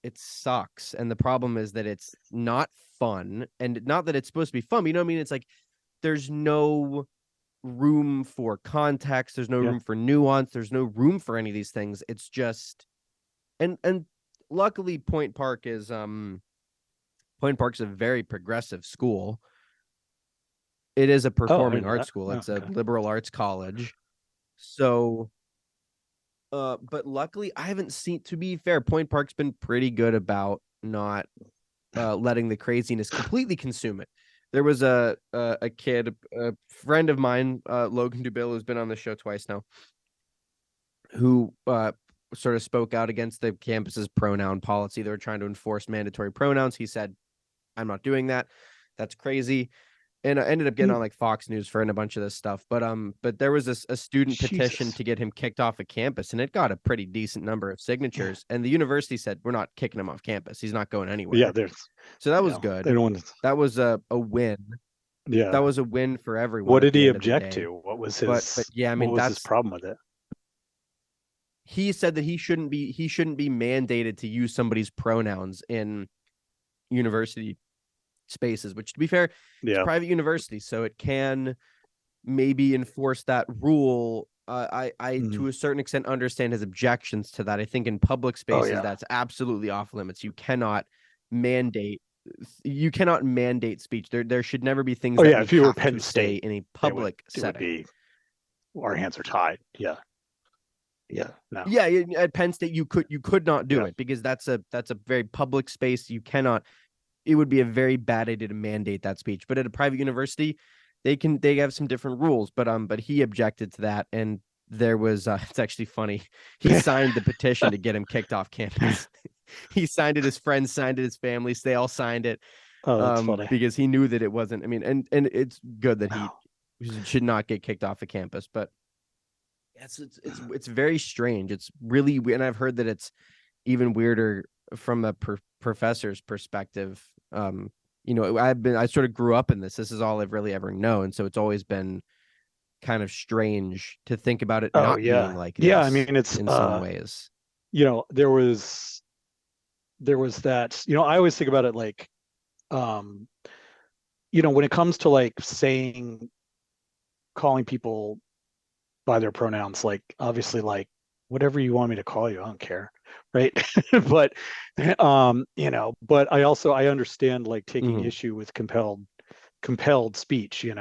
it sucks, and the problem is that it's not fun, and not that it's supposed to be fun. But you know what I mean? It's like there's no room for context. There's no Yeah. room for nuance. There's no room for any of these things. It's just, and luckily Point Park's a very progressive school. It is a Oh, I performing didn't know arts that. school. Oh, It's a okay. liberal arts college. So but luckily I haven't seen, to be fair, Point Park's been pretty good about not letting the craziness completely consume it. There was a kid, a friend of mine, Logan Dubil, who's been on the show twice now, who sort of spoke out against the campus's pronoun policy. They were trying to enforce mandatory pronouns. He said, "I'm not doing that. That's crazy." And I ended up getting Mm. on like Fox News for a bunch of this stuff. But there was a student petition Jesus. to get him kicked off of campus, and it got a pretty decent number of Yeah. signatures. And the university said, "We're not kicking him off campus. He's not going Yeah, anywhere." there's, So that was they good. don't want to. That was a win. That Yeah. was a win for everyone What at did the he end of the object day. to? What was But his yeah, I what mean, was his problem with it? he said that he shouldn't be mandated to use somebody's pronouns in university spaces, which, to be fair, it's Yeah. private university, so it can maybe enforce that rule. I Mm. to a certain extent understand his objections to that. I think in public Oh spaces yeah. that's absolutely off limits. Mandate you cannot mandate speech. There should never be things Oh that yeah. we If you were have to Penn say State, in a it would public it would setting. be our hands are tied. Yeah. Yeah. No. Yeah, at Penn State you could not do Yeah. it because that's a very public space. You cannot. It would be a very bad idea to mandate that speech. But at a private university, they have some different rules. But he objected to that, and there was it's actually funny. He signed the petition to get him kicked off campus. He signed it. His friends signed it. His family, they all signed it, Oh, that's funny. because he knew that it wasn't. I mean, and it's good that he No. should not get kicked off a campus, but it's very strange. It's really, and I've heard that it's even weirder from a professor's perspective. I sort of grew up in this. This is all I've really ever known, so it's always been kind of strange to think about it Oh not being yeah. like Yeah. I this mean, it's in some ways. there was that. I always think about it like, um, when it comes to like calling people by their pronouns, like obviously like whatever you want me to call you, I don't care, right? But but I understand like taking Mm-hmm. issue with compelled speech, and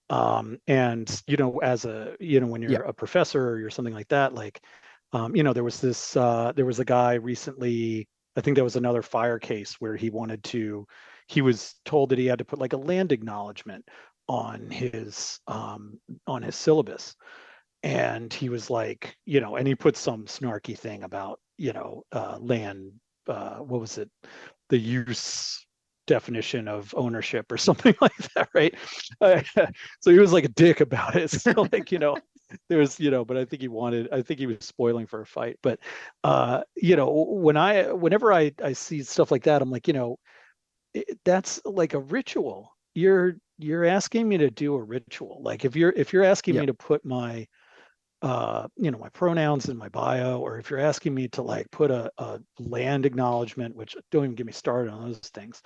as when Yeah. you're a professor or you're something like that, like there was a guy recently, I think that was another fire case where he was told that he had to put like a land acknowledgement on his syllabus, and he was like, and he put some snarky thing about, land, what was it, the use definition of ownership or something like that, right? Uh, so he was like a dick about it. So like, there was, but I think he was spoiling for a fight. But whenever I see stuff like that, I'm like, that's like a ritual. You're asking me to do a ritual. Like if you're asking Yeah. me to put my pronouns in my bio, or if you're asking me to like put a land acknowledgement, which don't even get me started on those things,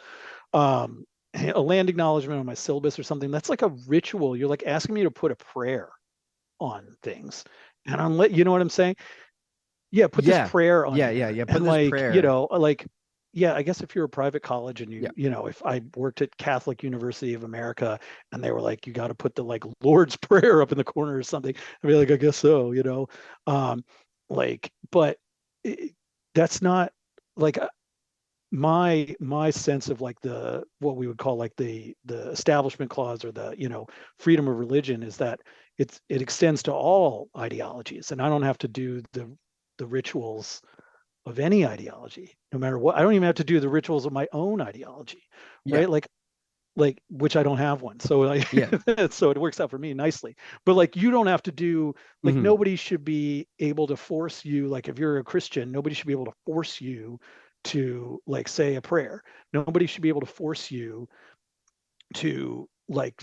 um, a land acknowledgement on my syllabus or something, that's like a ritual. You're like asking me to put a prayer on things, and you know what I'm saying? Yeah, put this Yeah. prayer on Yeah. here, Put and this like prayer. yeah, I guess if you're a private college and Yeah. if I worked at Catholic University of America and they were like, you got to put the like Lord's Prayer up in the corner or something, I'd be like, I guess so, but it, that's not like my sense of like the what we would call like the establishment clause, or the freedom of religion, is that it extends to all ideologies, and I don't have to do the rituals of any ideology, no matter what. I don't even have to do the rituals of my own ideology, Yeah. right? Like which I don't have one. So like Yeah. so it works out for me nicely. But like you don't have to do, like Mm-hmm. nobody should be able to force you, like if you're a Christian, nobody should be able to force you to like say a prayer. Nobody should be able to force you to like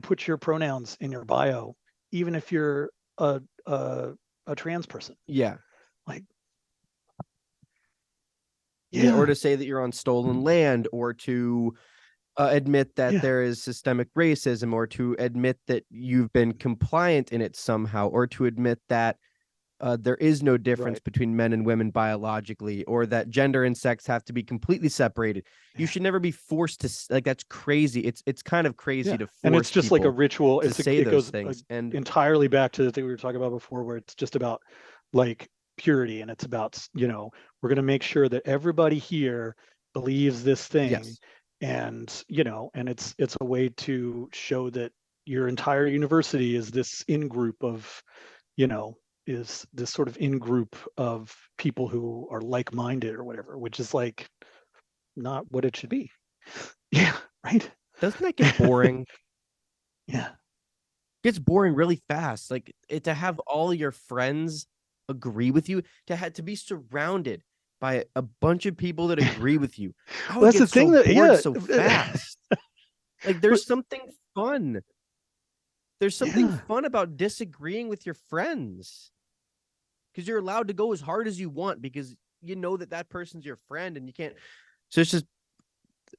put your pronouns in your bio, even if you're a a trans person. Yeah. Like, Yeah. Or yeah, to say that you're on stolen land, or to admit that yeah, there is systemic racism, or to admit that you've been compliant in it somehow, or to admit that there is no difference right. between men and women biologically, or that gender and sex have to be completely separated. You Yeah. should never be forced to, like, that's crazy. It's kind of crazy Yeah, to and it's force just like a people ritual. to say It those goes things. And entirely back to the thing we were talking about before, where it's just about like purity, and it's about we're going to make sure that everybody here believes this thing, yes, and and it's a way to show that your entire university is this in group of you know is this sort of in group of people who are like-minded or whatever, which is like not what it should be. Yeah, right. doesn't that get boring? Yeah. Gets boring really fast. Like, to have all your friends agree with you, to be surrounded by a bunch of people that agree with you. I Well, would that's the get thing so that, bored yeah, so fast. Like, there's something fun. There's something yeah, fun about disagreeing with your friends. because you're allowed to go as hard as you want because you know that person's your friend and you can't. So it's just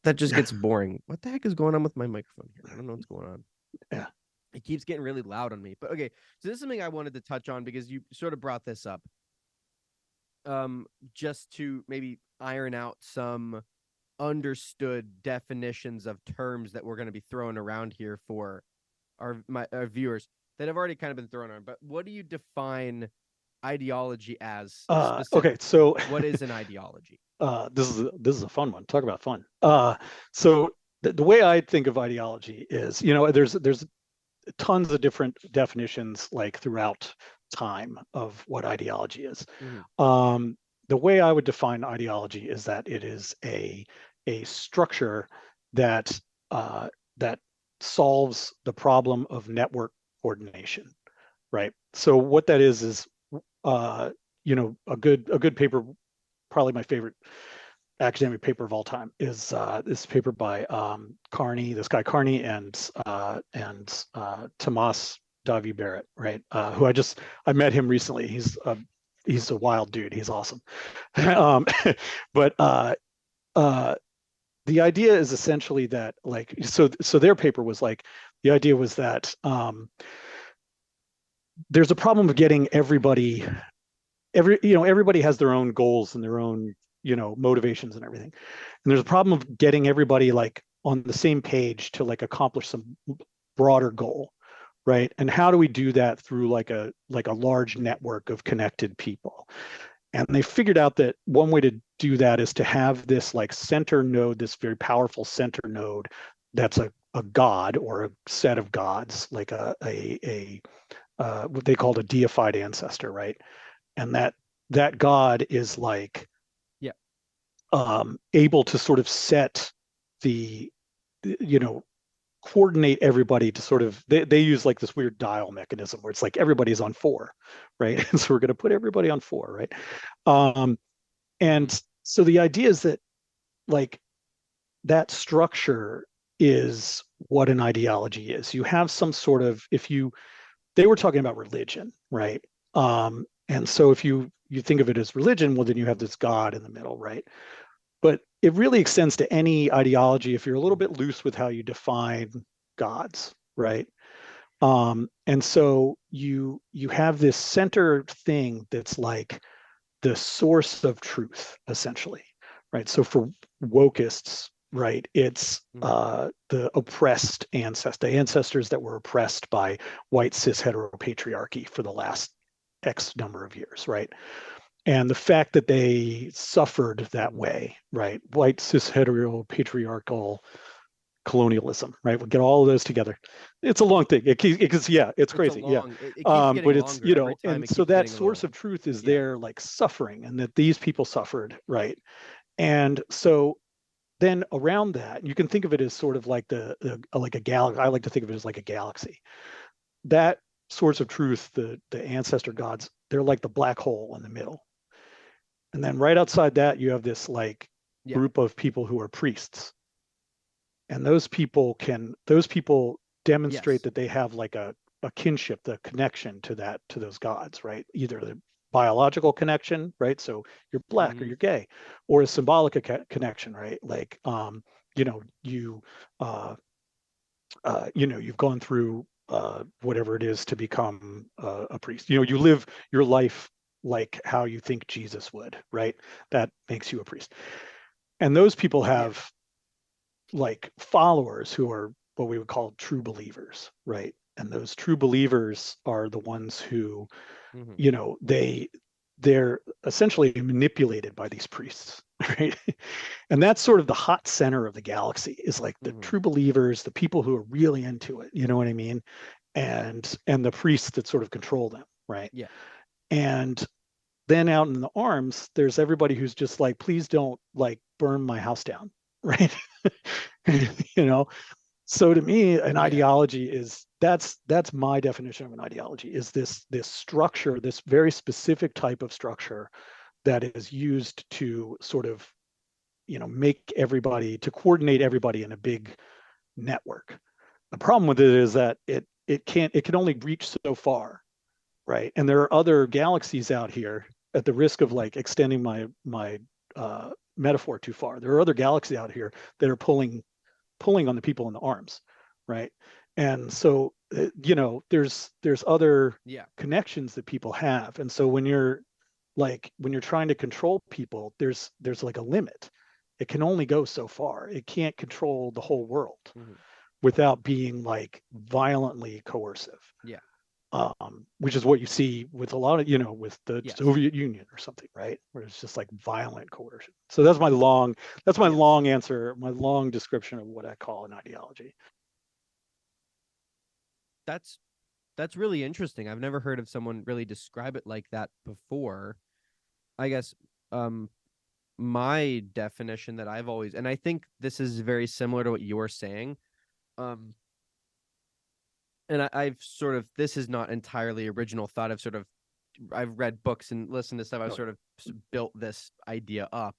that just gets boring. What the heck is going on with my microphone here? I don't know what's going on. Yeah. It keeps getting really loud on me. But okay, so this is something I wanted to touch on because you sort of brought this up. Just to maybe iron out some understood definitions of terms that we're going to be throwing around here for our viewers that have already kind of been thrown on. But what do you define ideology as Okay, specifically? so What is an ideology? this is a fun one. Talk about fun. So the way I think of ideology is, there's tons of different definitions like throughout time of what ideology is. Mm-hmm. The way I would define ideology is that it is a structure that that solves the problem of network coordination, right? So what that is uh, a good paper, probably my favorite academic paper of all time, is this paper by Carney, this guy Carney, and Tomas Davi Barrett, right? Who I met him recently. He's a wild dude. He's awesome. But the idea is essentially that, like, so their paper was like, the idea was that there's a problem of getting everybody has their own goals and their own motivations and everything, and there's a problem of getting everybody like on the same page to like accomplish some broader goal, right? And how do we do that through like a large network of connected people? And they figured out that one way to do that is to have this like center node, this very powerful center node that's a god or a set of gods, like a what they called a deified ancestor, right? And that god is like Yeah. Able to sort of set the you know coordinate everybody to sort of, they use like this weird dial mechanism where it's like everybody's on four, right? And so we're going to put everybody on four, right? um Mm-hmm. and so the idea is that, like, that structure is what an ideology is. You have some sort of, if you they were talking about religion, right? And so if you think of it as religion, well, then you have this god in the middle, right? But it really extends to any ideology if you're a little bit loose with how you define gods, right? And so you have this center thing that's like the source of truth, essentially, right? So for wokeists, right, it's Mm-hmm. the oppressed ancestor, the ancestors that were oppressed by white cis heteropatriarchy for the last X number of years, right? And the fact that they suffered that Mm-hmm. way, right? White cis heteropatriarchal colonialism, right? We'll get all of those together. It's a long thing. Yeah, it's It's a crazy. Yeah. long. It keeps getting But it's, longer every time. and It so keeps that getting a source little. of truth is Yeah. there, like suffering, and that these people suffered, right? And so then around that, you can think of it as sort of like like a galaxy. I like to think of it as like a galaxy. That source of truth, the ancestor gods, they're like the black hole in the middle. And then right outside that, you have this like Yeah. group of people who are priests, and those people demonstrate Yes. that they have like a kinship, the connection to those gods, right? Either the biological connection, right? So you're black or Mm-hmm. you're gay, or a symbolic connection, right? Like you know you you've gone through whatever it is to become a priest. You live your life like how you think Jesus would, right? That makes you a priest. And those people Yeah. have like followers who are what we would call true believers, right? And those true believers are the ones who, Mm-hmm. they're essentially manipulated by these priests, right? And that's sort of the hot center of the galaxy, is like the Mm-hmm. true believers, the people who are really into it, you know what I mean? And the priests that sort of control them, right? Yeah. And then out in the arms, there's everybody who's just like, please don't like burn my house down, right? you know so to me, an Yeah. ideology is, that's my definition of an ideology, is this structure, this very specific type of structure that is used to sort of make everybody, to coordinate everybody in a big network. The problem with it is that it can only reach so far, right? And there are other galaxies out here. At the risk of like extending my metaphor too far, there are other galaxies out here that are pulling on the people in the arms, right? And so there's other Yeah. connections that people have, and so when you're trying to control people, there's like a limit. It can only go so far. It can't control the whole world Hmm. without being like violently coercive, Yeah. which is what you see with a lot of, with the Yes. Soviet Union or something, right? Where it's just like violent coercion. So that's my Yes. long answer, my long description of what I call an ideology. That's that's really interesting. I've never heard of someone really describe it like that before. I guess um my definition that I've always, and I think this is very similar to what you're saying. Um and I've sort of, this is not entirely original thought. I've read books and listened to stuff. I've Oh, sort of built this idea up.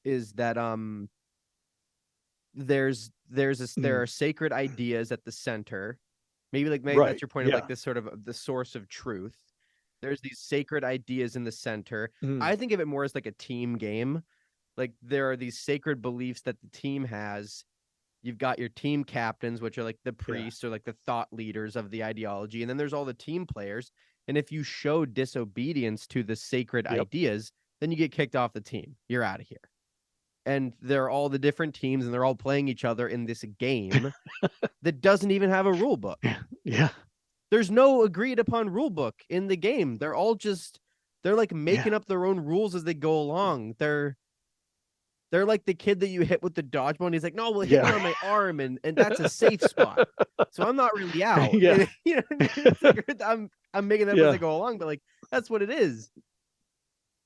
Is that there mm, are sacred ideas at the center. Maybe that's right. your point of like Yeah. this sort of the source of truth. There's these sacred ideas in the center. Mm, I think of it more as like a team game. Like there are these sacred beliefs that the team has. You've got your team captains, which are like the yeah. priests or like the thought leaders of the ideology. And then there's all the team players. And if you show disobedience to the sacred Yep. ideas, then you get kicked off the team. You're out of here. And they're all the different teams and they're all playing each other in this game that doesn't even have a rule book. Yeah. There's no agreed upon rule book in the game. They're like Yeah. making up their own rules as they go along. They're like the kid that you hit with the dodgeball and he's like, no, well, hit me Yeah. on my arm and that's a safe spot. So I'm not really out. Yeah. You know what I mean? It's like I'm making that up as I Yeah. go along, but like that's what it is.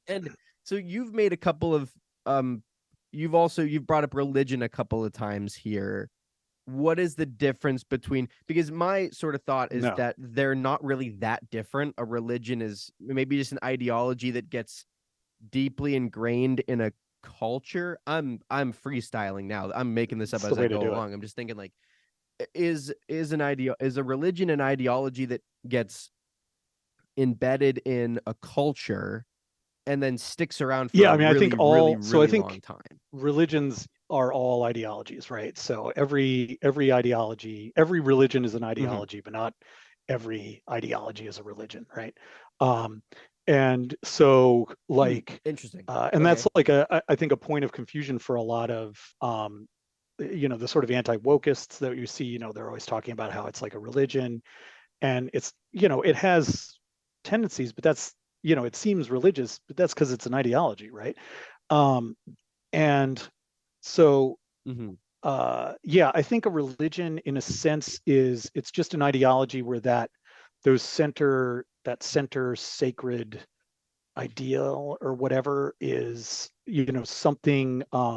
And so you've made a couple of um you've brought up religion a couple of times here. What is the difference between, because my sort of thought is No. that they're not really that different. A religion is maybe just an ideology that gets deeply ingrained in a culture. I'm freestyling now. I'm making this up It's the as I way to go do it. along. I'm just thinking like is a religion an ideology that gets embedded in a culture and then sticks around for Yeah. a I mean, really, really, I really long think time. religions are all ideologies, right? So every ideology, every religion is an Hmm. ideology, but not every ideology is a religion, right? Um, and so Interesting. and that's Okay. like I think a point of confusion for a lot of the sort of anti-wokeists that you see. They're always talking about how it's like a religion, and it's it has tendencies, but that's it seems religious, but that's because it's an ideology, right? Um, and so Hmm. yeah, I think a religion in a sense it's just an ideology where that center sacred ideal or whatever is something Hmm.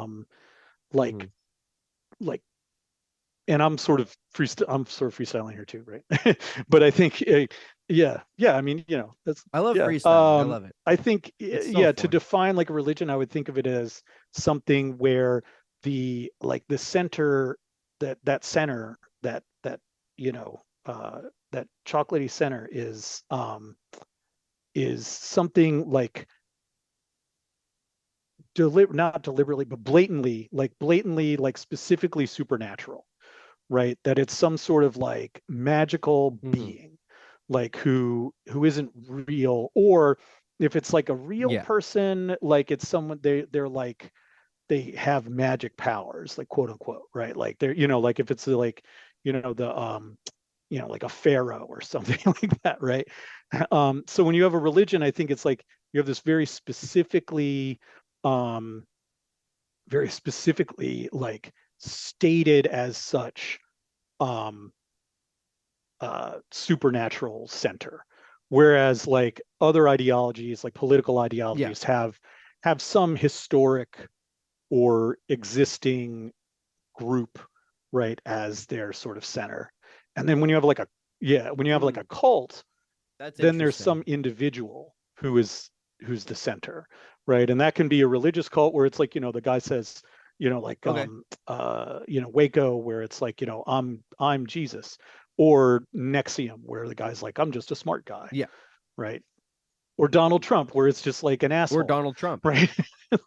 like like and I'm sort of freestyling here too, right? But I think yeah, I mean, that's I love yeah. freestyling. I love it. I think It's so yeah, to fun. define like a religion, I would think of it as something where the center that center that you know that chocolatey center is something like not deliberately but blatantly like specifically supernatural, right? That it's some sort of like magical Hmm. being, like who isn't real, or if it's like a real Yeah. person, like it's someone they're like they have magic powers, like quote unquote, right? Like they're like if it's like the like a pharaoh or something like that, right? So when you have a religion, I think it's like you have this um, very specifically like stated as such um, supernatural center, whereas like other ideologies, like political Yeah. ideologies, have some historic or existing group, right, as their sort of center. And then when you have like a yeah, when you have like Hmm. a cult, That's then there's interesting. some individual who's the center, right? And that can be a religious cult where it's like the guy says like Okay. Waco, where it's like I'm Jesus, or Nexium, where the guy's like I'm just a smart guy. Yeah. right? Or Donald Trump, where it's just like an Or asshole, Donald Trump. right?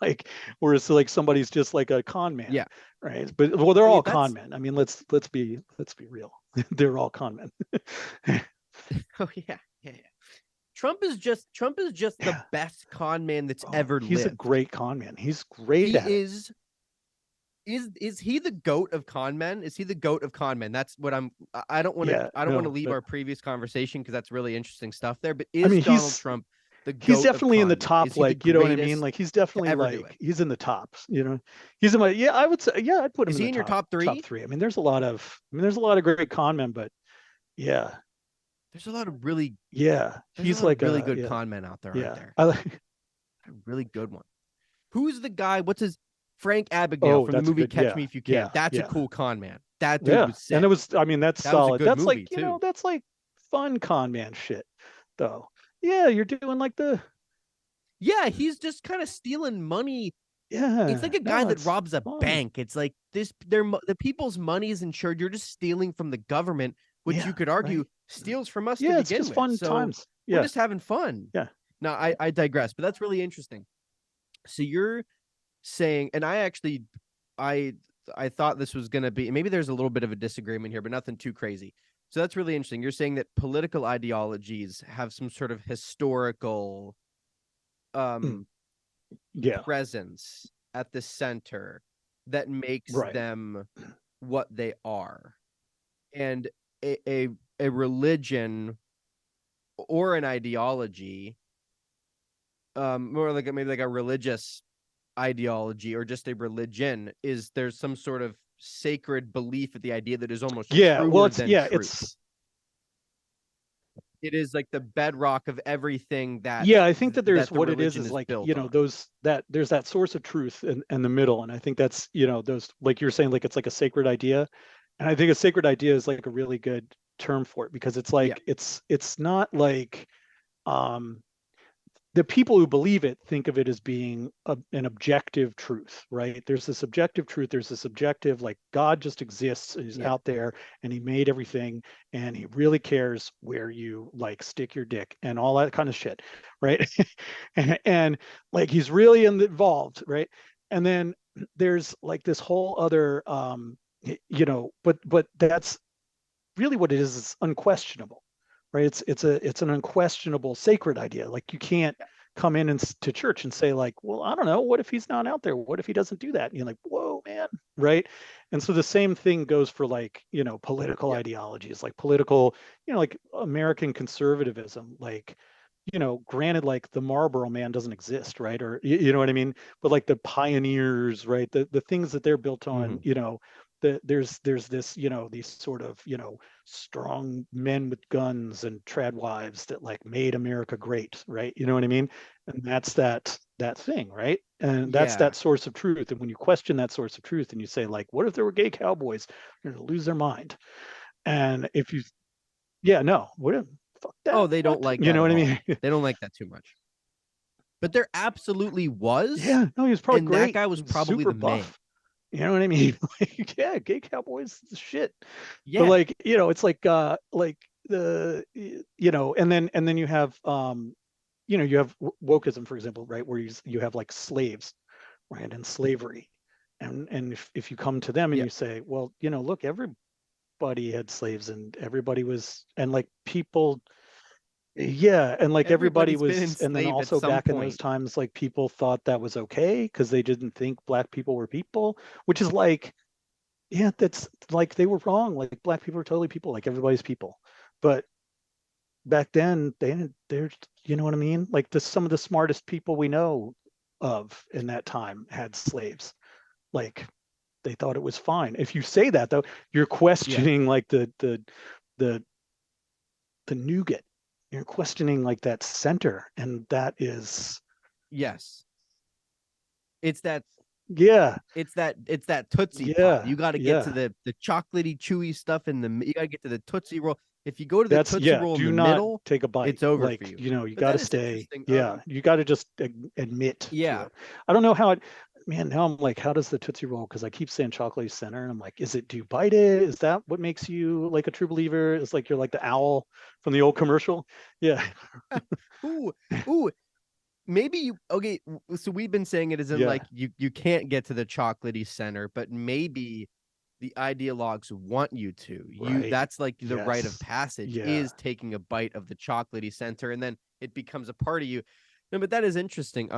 Like, where it's like somebody's just like a con man, Yeah. right? But well, they're all con That's men. I mean, let's be real. They're all con men. oh yeah. Trump is just the Yeah. best con man that's Oh, ever he's a lived. great con man. He's great He at it. is he the goat of con men? Is he the goat of con men? That's what I don't want to Yeah, I don't want to no, leave but our previous conversation because that's really interesting stuff there. But I is mean, Donald Trump the he's goat of definitely in the con men? top, Is he the like, you know what I mean? greatest Like, he's to definitely ever do like, it? he's in the tops, you know. He's in my, yeah, I would say, yeah, I'd put him Is in he the in your top top top three? three. I mean, there's a lot of, great con men, but yeah, There's a lot of really yeah, there's a he's lot of like really a, good yeah, con men out there, aren't yeah. there? I like, A really good one. Who's the guy? What's his Frank Abagnale oh, from the that's a movie good, Catch yeah, Me If You Can. yeah, That's a yeah, cool con man. That dude yeah. was And it sick. was, I mean, that's That was a solid. good That's like, movie you know, too. that's like fun con man shit, though. Yeah, you're doing like the, Yeah, he's just kind of stealing money. It's yeah, like a guy no, that it's robs a fun. bank. It's like the people's money is insured. You're just stealing from the government, which Yeah, you could argue right. steals from us to Yeah, it's begin just with. fun So times. we're Yeah, just having fun. yeah. Now I digress, but that's really interesting. So you're saying, and I I thought this was gonna be maybe there's a little bit of a disagreement here, but nothing too crazy. So that's really interesting. You're saying that political ideologies have some sort of historical Mm, um yeah, presence at the center that makes right. them what they are. And a, a, a religion or an ideology, more like maybe like a religious ideology or just a religion, is there's some sort of sacred belief at the idea that is almost Yeah, well, truer it's, than yeah, truth. It is like the bedrock of everything yeah, I think that there's, that the what it religion is is like, built you know, on. those, that there's that source of truth in the middle. And I think that's, you know, those, like you're saying, like it's like a sacred idea. And I think a sacred idea is like a really good term for it, because it's Yeah, like, it's not like, um the people who believe it think of it as being an objective truth, right? There's this objective truth. There's this objective, like, God just exists. He's yeah, out there and he made everything, and he really cares where you like stick your dick and all that kind of shit, right? And like he's really involved, right? And then there's like this whole other, you know, but that's really what it is. It's unquestionable, right? It's an unquestionable sacred idea. Like, you can't come in and to church and say like, well, I don't know, what if he's not out there? What if he doesn't do that? And you're like, whoa, man, right? And so the same thing goes for, like, you know, political yeah, ideologies, like political, you know, like American conservatism, like, you know, granted, like the Marlboro Man doesn't exist, right? Or you know what I mean? But like the pioneers, right? The things that they're built on, hmm, you know, there's this, you know, these sort of, you know, strong men with guns and trad wives that like made America great, right? You know what I mean? And that's that thing, right? And that's yeah. that source of truth. And when you question that source of truth and you say like, what if there were gay cowboys? They're gonna lose their mind. And if you, yeah, no, what if, fuck Oh, that, they don't what? like You that know at what I all. mean? They don't like that too much. But there absolutely was, Yeah, no, he was probably and that great. guy He was was probably super the man. buff. You know what I mean? Like, yeah, gay cowboys is shit. But Yeah, like, you know, it's like the, you know, and then you have, you know, you have wokeism, for example, right, where you have like slaves, right, and slavery. And if you come to them and yeah. you say, well, you know, look, everybody had slaves and everybody was, and like people, yeah, and like everybody Everybody's been was, and then enslaved at also some back in those point. times, like people thought that was okay because they didn't think black people were people, which is like, yeah, that's like they were wrong. Like black people are totally people, like everybody's people. But back then, they're, you know what I mean? Like some of the smartest people we know of in that time had slaves. Like they thought it was fine. If you say that though, you're Yeah. questioning like the the nougat. You're questioning like that center, and that is, Yes. It's that yeah, it's that Tootsie Pop. yeah, You got to get to yeah. the chocolatey, chewy stuff in the. You got to get to the Tootsie Roll. If you go to the That's, Tootsie yeah. Roll in Do the not middle, take a bite. it's over for Like, you. you know, you But got to that is stay. interesting. Yeah, you got to just admit to Yeah. it. I don't know how it. man, now I'm like, how does the Tootsie Roll? Because I keep saying chocolatey center, and I'm like, is it? Do you bite it? Is that what makes you like a true believer? It's like you're like the owl from the old commercial. Yeah, Ooh, ooh, maybe you okay. So we've been saying it isn't yeah, like you can't get to the chocolatey center, but maybe the ideologues want you to. right. That's like the rite of Yes, passage yeah. is taking a bite of the chocolatey center, and then it becomes a part of you. No, but that is interesting.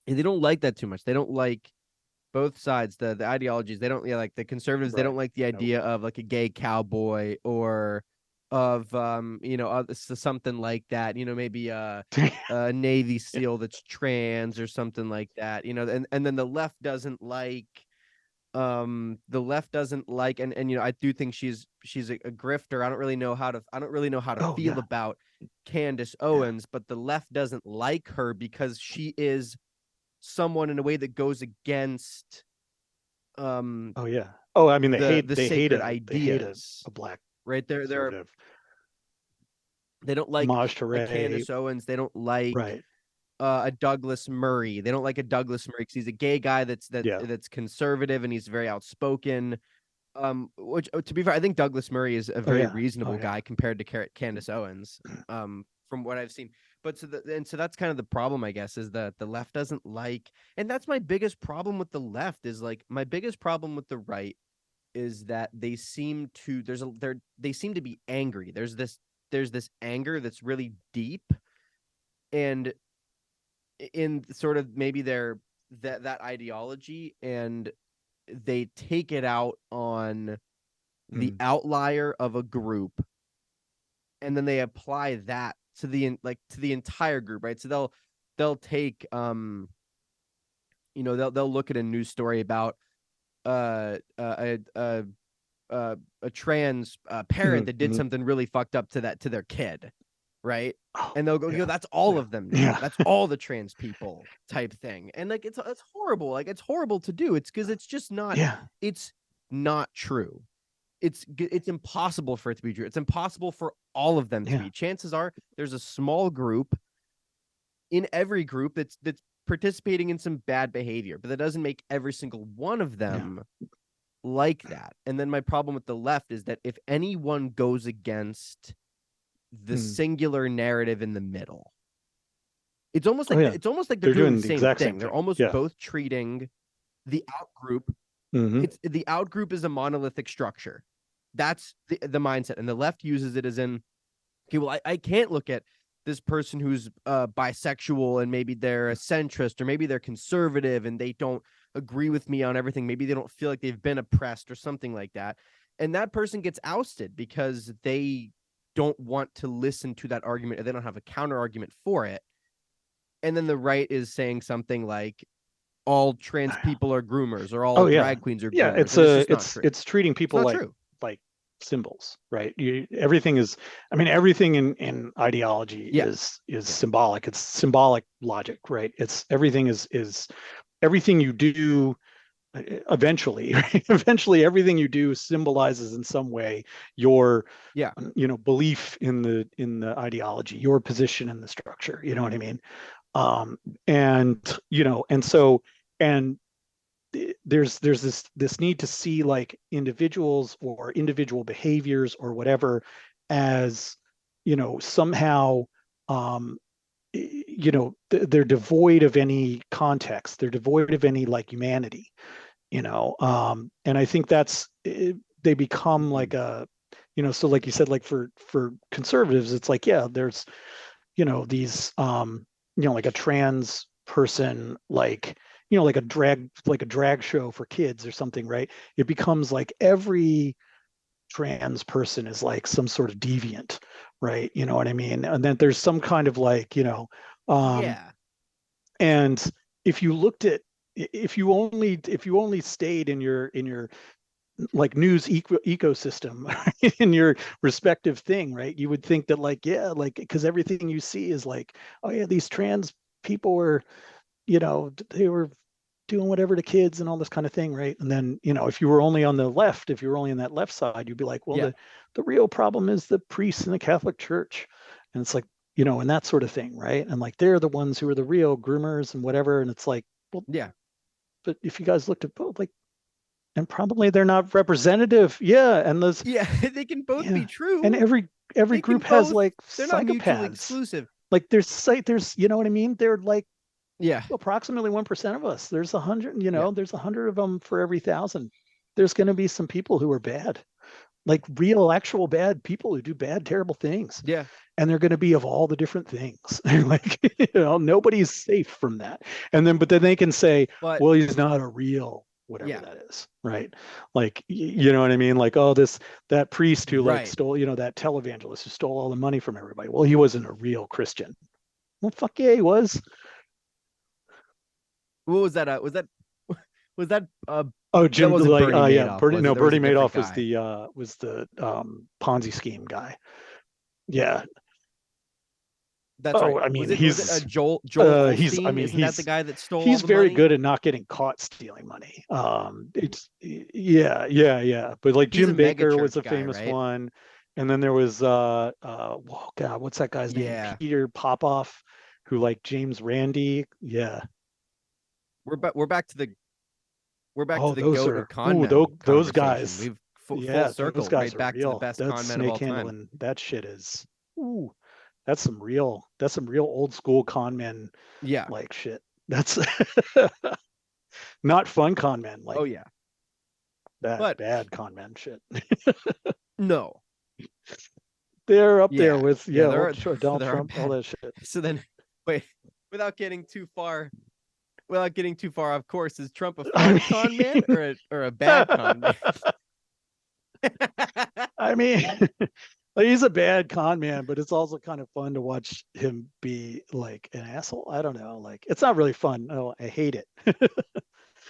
And they don't like that too much. They don't like both sides, the ideologies. They don't, yeah, like the conservatives, they Right. don't like the Nope. idea of like a gay cowboy or of something like that, maybe a Navy Yeah. SEAL that's trans or something like that, and then the left doesn't like, and I do think she's a grifter. I don't really know how to Oh feel yeah, about Candace yeah. Owens, but the left doesn't like her because she is someone in a way that goes against um Oh yeah. Oh, I mean, the they hate sacred a ideas, black right? conservative. They don't like Homage to a Ray. Candace Owens. They don't like Right. a Douglas Murray. They don't like a Douglas Murray because he's a gay guy Yeah. that's conservative and he's very outspoken. Which to be fair, I think Douglas Murray is a Oh very yeah. Oh reasonable yeah. guy compared to Candace Owens. From what I've seen. But so that's kind of the problem, I guess, is that the left doesn't like, and that's my biggest problem with the left is like my biggest problem with the right is that they seem to be angry. There's this anger that's really deep, and in sort of maybe that ideology, and they take it out on the Mm. outlier of a group, and then they apply that to the entire group, right? So they'll take they'll look at a news story about a trans parent Mm. that did Mm. something really fucked up to their kid, right? Oh And they'll go, yeah. that's all Yeah. of them now. Yeah. That's all the trans people type thing. And like it's horrible. Like it's horrible to do. It's because it's just not. Yeah. It's not true. It's impossible for it to be true. It's impossible for all of them to Yeah. be. Chances are there's a small group in every group that's participating in some bad behavior, but that doesn't make every single one of Yeah. them like that. And then my problem with the left is that if anyone goes against the Mm. singular narrative in the middle, Oh yeah. it's almost like they're They're doing the doing the same exact same thing. They're thing. almost Yeah. both treating the out group. Hmm. It's the out group is a monolithic structure. That's the mindset, and the left uses it as in, okay, well, I can't look at this person who's bisexual and maybe they're a centrist or maybe they're conservative and they don't agree with me on everything. Maybe they don't feel like they've been oppressed or something like that. And that person gets ousted because they don't want to listen to that argument or they don't have a counter argument for it. And then the right is saying something like all trans people are groomers or all Oh yeah. drag queens are Yeah. groomers. And it's just not true. It's treating It's people not true. like symbols, right? Everything is, I mean, everything in ideology Yeah. is Yeah. symbolic. It's symbolic logic, right? It's everything is everything you do eventually, right? Eventually everything you do symbolizes in some way your Yeah. belief in the ideology, your position in the structure, you know what I mean? um and and so and there's this need to see like individuals or individual behaviors or whatever as somehow um they're devoid of any context, they're devoid of any like humanity, and I think they become like Mhm. a so like you said, like for conservatives it's like, yeah, there's these like a trans person, like like a drag show for kids or something, right? It becomes like every trans person is like some sort of deviant, right? You know what I mean? And then there's some kind of like, um Yeah. and if you looked at if you only stayed in your like news ecosystem in your respective thing, right? You would think that like, yeah, like because everything you see is like, oh yeah, these trans people were, they were doing whatever to kids and all this kind of thing, right? And then, if you were only on the left, if you were only on that left side, you'd be like, well, Yeah. the real problem is the priests in the Catholic Church. And it's like, and that sort of thing, right? And like they're the ones who are the real groomers and whatever. And it's like, well, Yeah. but if you guys looked at both, like, and probably they're not representative. Yeah, and those, Yeah, they can both yeah, be true. and every They can group has both, like they're not mutually psychopaths. exclusive. Like there's you know what I mean? They're like Yeah. approximately 1% of us. There's 100, Yeah. there's 100 of them for every 1,000. There's going to be some people who are bad, like real, actual bad people who do bad, terrible things. Yeah. And they're going to be of all the different things. Like, nobody's safe from that. But then they can say, But well, he's not a real, whatever yeah. that is, right? Like, you know what I mean? Like, oh, that priest who like Right. stole, that televangelist who stole all the money from everybody. Well, he wasn't a real Christian. Well, fuck yeah, he was. What was that? Was that Oh, that Jim, wasn't like, Bernie yeah, Madoff, Bernie, was it? no, There was a Bernie different Madoff guy. was the Ponzi scheme guy. Yeah. That's right. Oh, I Was mean, it a Joel I Olstein? mean, Isn't that the guy that stole all he's the very money? good at not getting caught stealing money. It's yeah, yeah, yeah. But like He's a Jim mega Baker was church a guy, famous right? one, and then there was oh God, what's that guy's name? Yeah. Peter Popoff, who like James Randi. Yeah. We're back to the Oh, those goat of are con men those conversation. guys. We've full Yeah, those circle guys right are back to the real. best That's con men of snake all time. handling. That shit is ooh, that's some real old school con men Yeah. like shit. That's not fun con men, Oh like yeah. that But bad con men shit. no. They're up there Yeah. with Yeah, old Donald there are Trump, all bad. that shit. So then wait, without getting too far off course, is Trump a I fun con man mean, or a bad con man? I mean, like, he's a bad con man, but it's also kind of fun to watch him be like an asshole. I don't know, like it's not really fun. Oh, I hate it.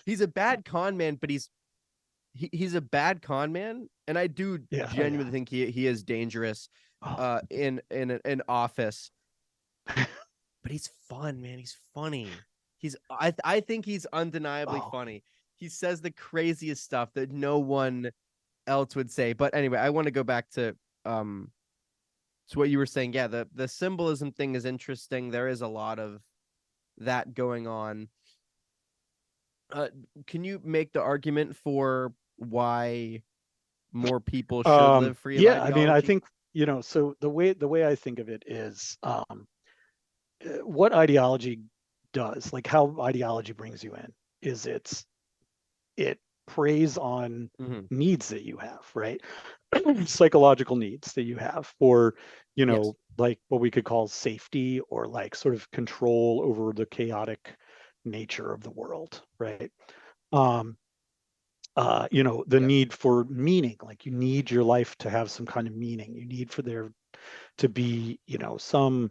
He's a bad con man, but he's a bad con man, and I do Yeah, oh yeah. genuinely think he is dangerous Oh, in an office. But he's fun, man. He's funny. I think he's undeniably oh. funny. He says the craziest stuff that no one else would say. But anyway, I want to go back um to what you were saying. Yeah, the symbolism thing is interesting. There is a lot of that going on. Uh, can you make the argument for why more people should live free of Yeah, I mean, I ideology? think, so the way I think of it is what ideology does, like how ideology brings you in, is it preys on Mm-hmm. needs that you have, right? Psychological needs that you have for, Yes. like what we could call safety or like sort of control over the chaotic nature of the world, right? Um, the Yes. need for meaning, like you need your life to have some kind of meaning. You need for there to be, some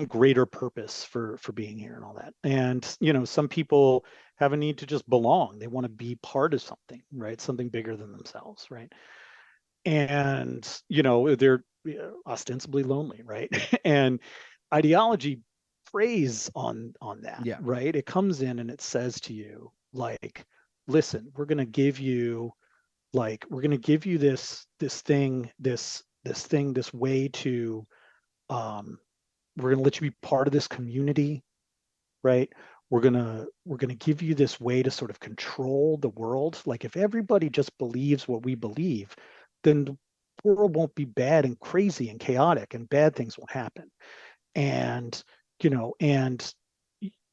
greater purpose for being here and all that. And some people have a need to just belong. They want to be part of something, right? Something bigger than themselves, right? And they're ostensibly lonely, right? And ideology preys on that, Yeah. right? It comes in and it says to you, like, listen, we're going to give you this thing, this way to, um we're going to let you be part of this community, right? We're going to give you this way to sort of control the world. Like, if everybody just believes what we believe, then the world won't be bad and crazy and chaotic, and bad things won't happen. And and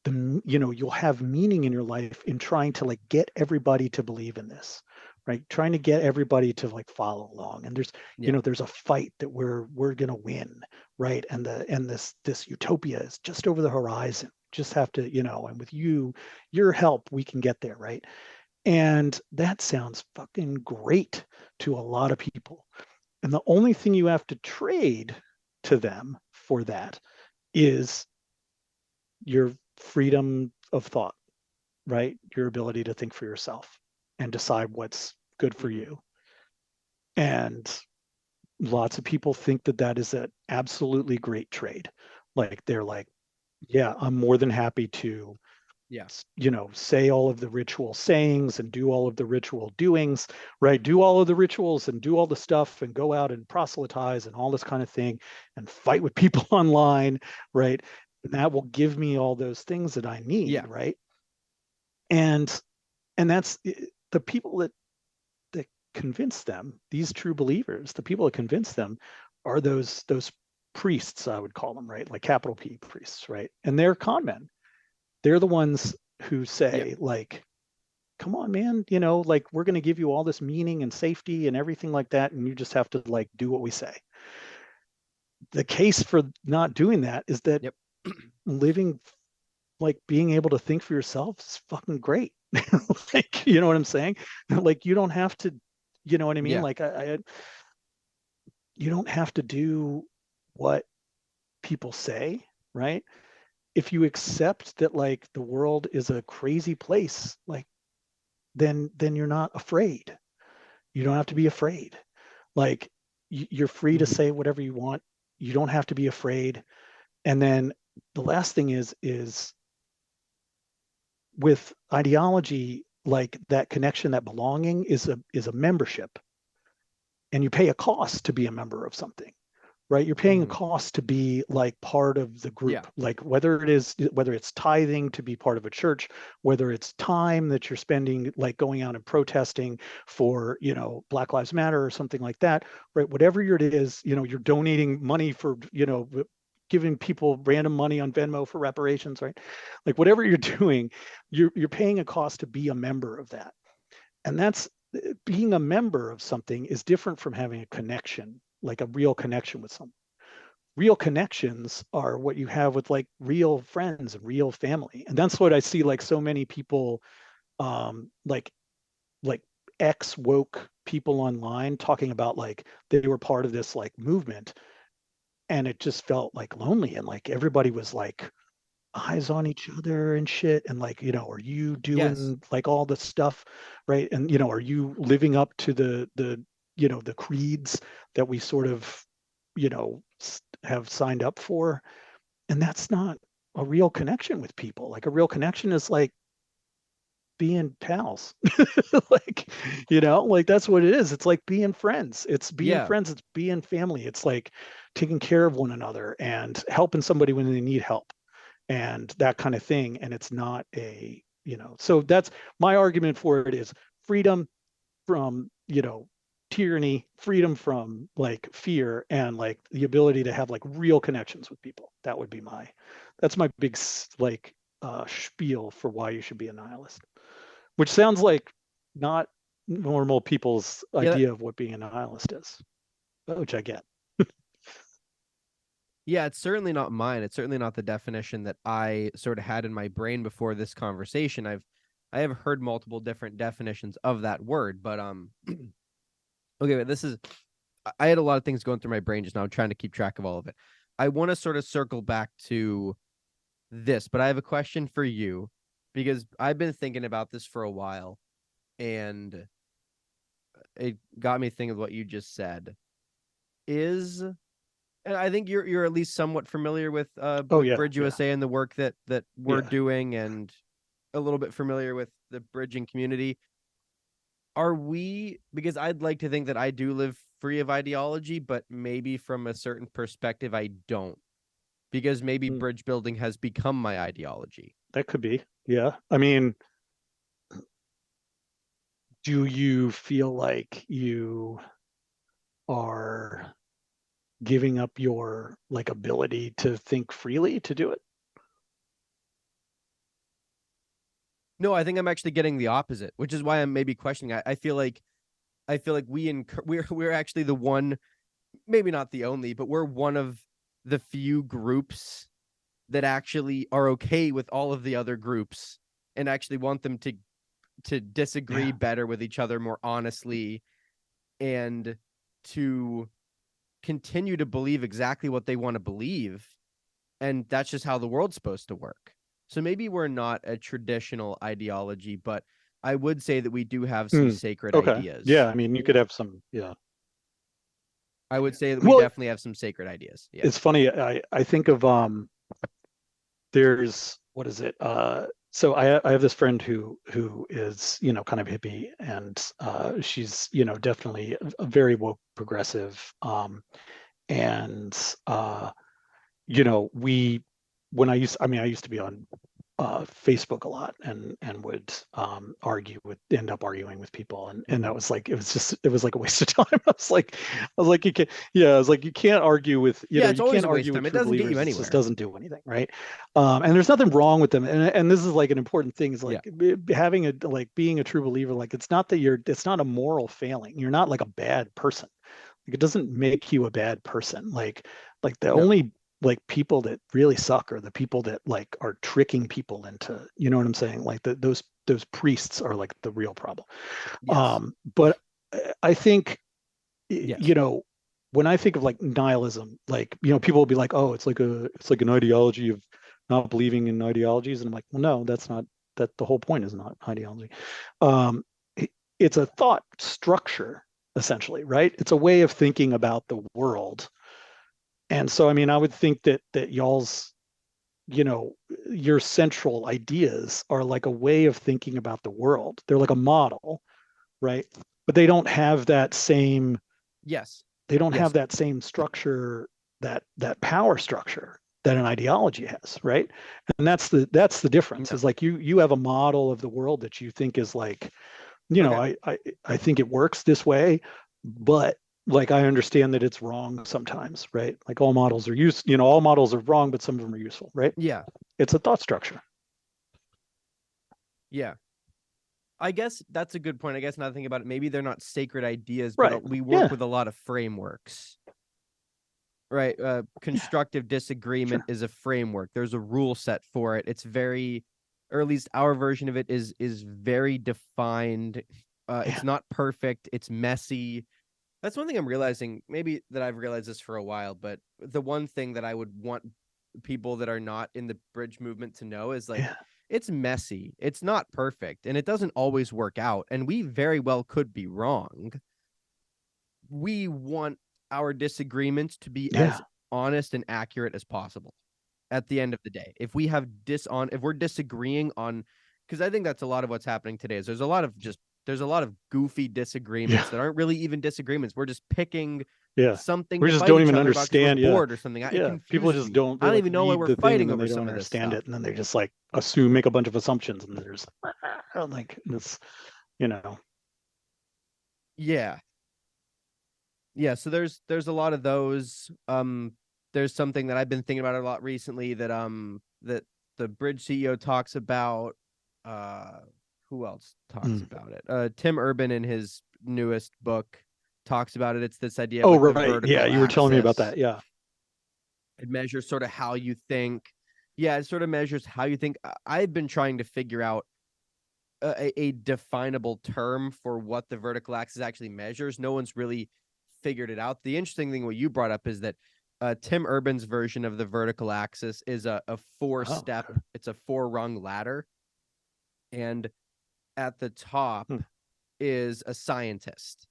you'll have meaning in your life in trying to like get everybody to believe in this, right? Trying to get everybody to like follow along. And Yeah. there's a fight that we're going to win, right? And this utopia is just over the horizon. Just have to, and with your help, we can get there, right? And that sounds fucking great to a lot of people. And the only thing you have to trade to them for that is your freedom of thought, right? Your ability to think for yourself and decide what's good for Mm-hmm. you. And lots of people think that that is an absolutely great trade. Like, they're like, yeah, I'm more than happy to, Yeah. say all of the ritual sayings and do all of the ritual doings, right? Do all of the rituals and do all the stuff and go out and proselytize and all this kind of thing and fight with people online, right? And that will give me all those things that I need, Yeah. right? and that's the people that convince them, these true believers, the people that convince them are those priests, I would call them, right? Like capital P priests, right? And they're con men. They're the ones who Yeah. say, like, come on, man, you know, like we're going to give you all this meaning and safety and everything like that, and you just have to like do what we say. The case for not doing that is that Yep. living, like being able to think for yourself is fucking great. Like, you know what I'm saying? Like, you don't have to, you know what I mean? Yeah. Like, you don't have to do what people say, right? If you accept that like the world is a crazy place, like then you're not afraid. You don't have to be afraid. Like, you're free to Hmm. say whatever you want. You don't have to be afraid. And then the last thing is with ideology, like that connection, that belonging is a membership, and you pay a cost to be a member of something, right? You're paying a Hmm. cost to be like part of the Yeah. group, like whether it's tithing to be part of a church, whether it's time that you're spending like going out and protesting for, you know, Black Lives Matter or something like that, right? Whatever it is, you know, you're donating money for, you know, giving people random money on Venmo for reparations, right? Like whatever you're doing, you're paying a cost to be a member of that. And that's being a member of something is different from having a connection, like a real connection with someone. Real connections are what you have with like real friends and real family. And that's what I see like so many people, like ex woke people online talking about like they were part of this like movement, and it just felt like lonely, and like everybody was like eyes on each other and shit, and like, you know, are you Yes. doing like all the stuff, right? And you know, are you living up to the you know, the creeds that we sort of, you know, have signed up for? And that's not a real connection with people. Like a real connection is like being pals. Like, you know, like that's what it is. It's like being friends. It's being Yeah. friends. It's being family. It's like taking care of one another and helping somebody when they need help and that kind of thing. And it's not a, you know, so that's my argument for it is freedom from, you know, tyranny, freedom from like fear, and like the ability to have like real connections with people. That would be that's my big like spiel for why you should be a nihilist, which sounds like not normal people's Yeah. idea of what being a nihilist is, which I get. Yeah, it's certainly not mine. It's certainly not the definition that I sort of had in my brain before this conversation. I have heard multiple different definitions of that word, but okay, but this is I had a lot of things going through my brain just now, trying to keep track of all of it. I want to sort of circle back to this, but I have a question for you because I've been thinking about this for a while, and it got me thinking of what you just said. Is And I think you're at least somewhat familiar Oh with yeah, Bridge yeah, USA and the work that we're yeah. doing, and a little bit familiar with the bridging community. Are we, because I'd like to think that I do live free of ideology, but maybe from a certain perspective I don't, because maybe Mm, bridge building has become my ideology. that could be. Yeah. I mean, do you feel like you are giving up your like ability to think freely to do it? No, I think I'm actually getting the opposite, which is why I'm maybe questioning. I feel like we're actually the one, maybe not the only, but we're one of the few groups that actually are okay with all of the other groups and actually want them to disagree Yeah. better with each other more honestly, and to continue to believe exactly what they want to believe, and that's just how the world's supposed to work. So maybe we're not a traditional ideology, but I would say that we do have some Mm, sacred okay. Yeah. ideas. I mean, you could have some. Yeah. I would say that we Well, definitely have some sacred ideas. Yeah. it's funny. I think of there's what is it? So I have this friend who is, you know, kind of hippie, and she's, you know, definitely a very woke progressive. And you know, we when I used I mean I used to be on Facebook a lot and would end up arguing with people, and that was like it was like a waste of time. I was like you can't argue with Yeah, it's you always can't a waste argue of with time. It true doesn't get you believers. It just anywhere. doesn't do anything, right? And there's nothing wrong with them. And this is like an important thing is Yeah. like having a like being a true believer. Like it's not that it's not a moral failing. You're not like a bad person. Like it doesn't make you a bad person. Like the No. only like people that really suck are the people that like are tricking people into, you know what I'm saying? Like those priests are like the real problem. Yes. But I think, Yes. when I think of like nihilism, like, people will be like, oh, it's like an ideology of not believing in ideologies. And I'm like, well, no, that's not, that the whole point is not ideology. Um, it's a thought structure, essentially, right? It's a way of thinking about the world. And so, I mean, I would think that y'all's, you know, your central ideas are like a way of thinking about the world. They're like a model, right? But Yes. they don't have Yes. that same structure, that power structure that an ideology has, right? And that's the difference. No. Is like you have a model of the world that you think is like, Okay. I think it works this way, but like I understand that it's wrong sometimes, right? Like all models are wrong, but some of them are useful, right? Yeah. It's a thought structure. Yeah. I guess that's a good point. I guess now thinking about it, maybe they're not sacred ideas, but Right. we work Yeah. with a lot of frameworks, right? Yeah. Constructive disagreement Sure. is a framework. There's a rule set for it. It's very, or at least our version of it is very defined. It's Yeah. not perfect. It's messy. That's one thing I'm realizing. Maybe that I've realized this for a while, but the one thing that I would want people that are not in the bridge movement to know is like Yeah. it's messy. It's not perfect, and it doesn't always work out. And we very well could be wrong. We want our disagreements to be as Yeah. honest and accurate as possible at the end of the day. If we have if we're disagreeing on, because I think that's a lot of what's happening today is there's a lot of goofy Yeah. disagreements that aren't really even disagreements. We're just picking Yeah. something We to just fight don't each even other about because we're understand. Yeah. bored or something. It Yeah. People confuses just me. don't, I they don't like even know why read we're the thing and fighting then over they some don't of this understand stuff. it. And then they just like make a bunch of assumptions. And there's like, you know, Yeah. Yeah, so there's a lot of those. There's something that I've been thinking about a lot recently that the Bridge CEO talks about. Uh, who else talks mm. about it? Tim Urban in his newest book talks about it. It's this idea of Oh, like the right. Yeah. vertical You were telling me about axis. that. Yeah. It measures sort of how you think. Yeah, it sort of measures how you think. I've been trying to figure out a definable term for what the vertical axis actually measures. No one's really figured it out. The interesting thing, what you brought up, is that Tim Urban's version of the vertical axis is a four Oh, step, okay. it's a 4 rung ladder. And at the top Hmm. is a scientist.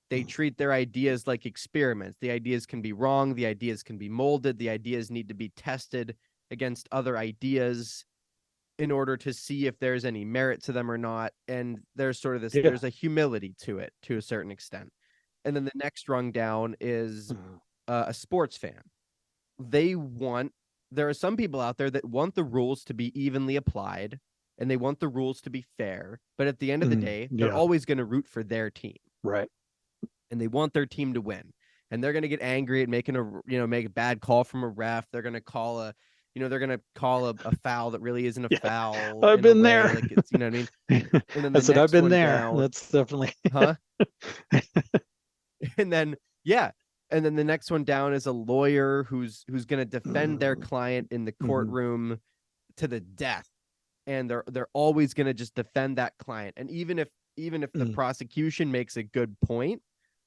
They Hmm. treat their ideas like experiments. The ideas can be wrong, the ideas can be molded, the ideas need to be tested against other ideas in order to see if there's any merit to them or not. And there's sort of this, Yeah. there's a humility to it to a certain extent. And then the next rung down is Hmm. a sports fan. They want, there are some people out there that want the rules to be evenly applied and they want the rules to be fair. But at the end of the Mm. day, they're Yeah. always going to root for their team Right. and they want their team to win. And they're going to get angry at making make a bad call from a ref. They're going to call they're going to call a foul that really isn't a Yeah. foul I've in a been way. there. Like it's, you know what I mean? And then I the said, I've next been one there. down, That's definitely. huh? And then, yeah. And then the next one down is a lawyer who's going to defend their Mm. client in the Hmm. courtroom to the death. And they're always going to just defend that client. And even if the Mm. prosecution makes a good point,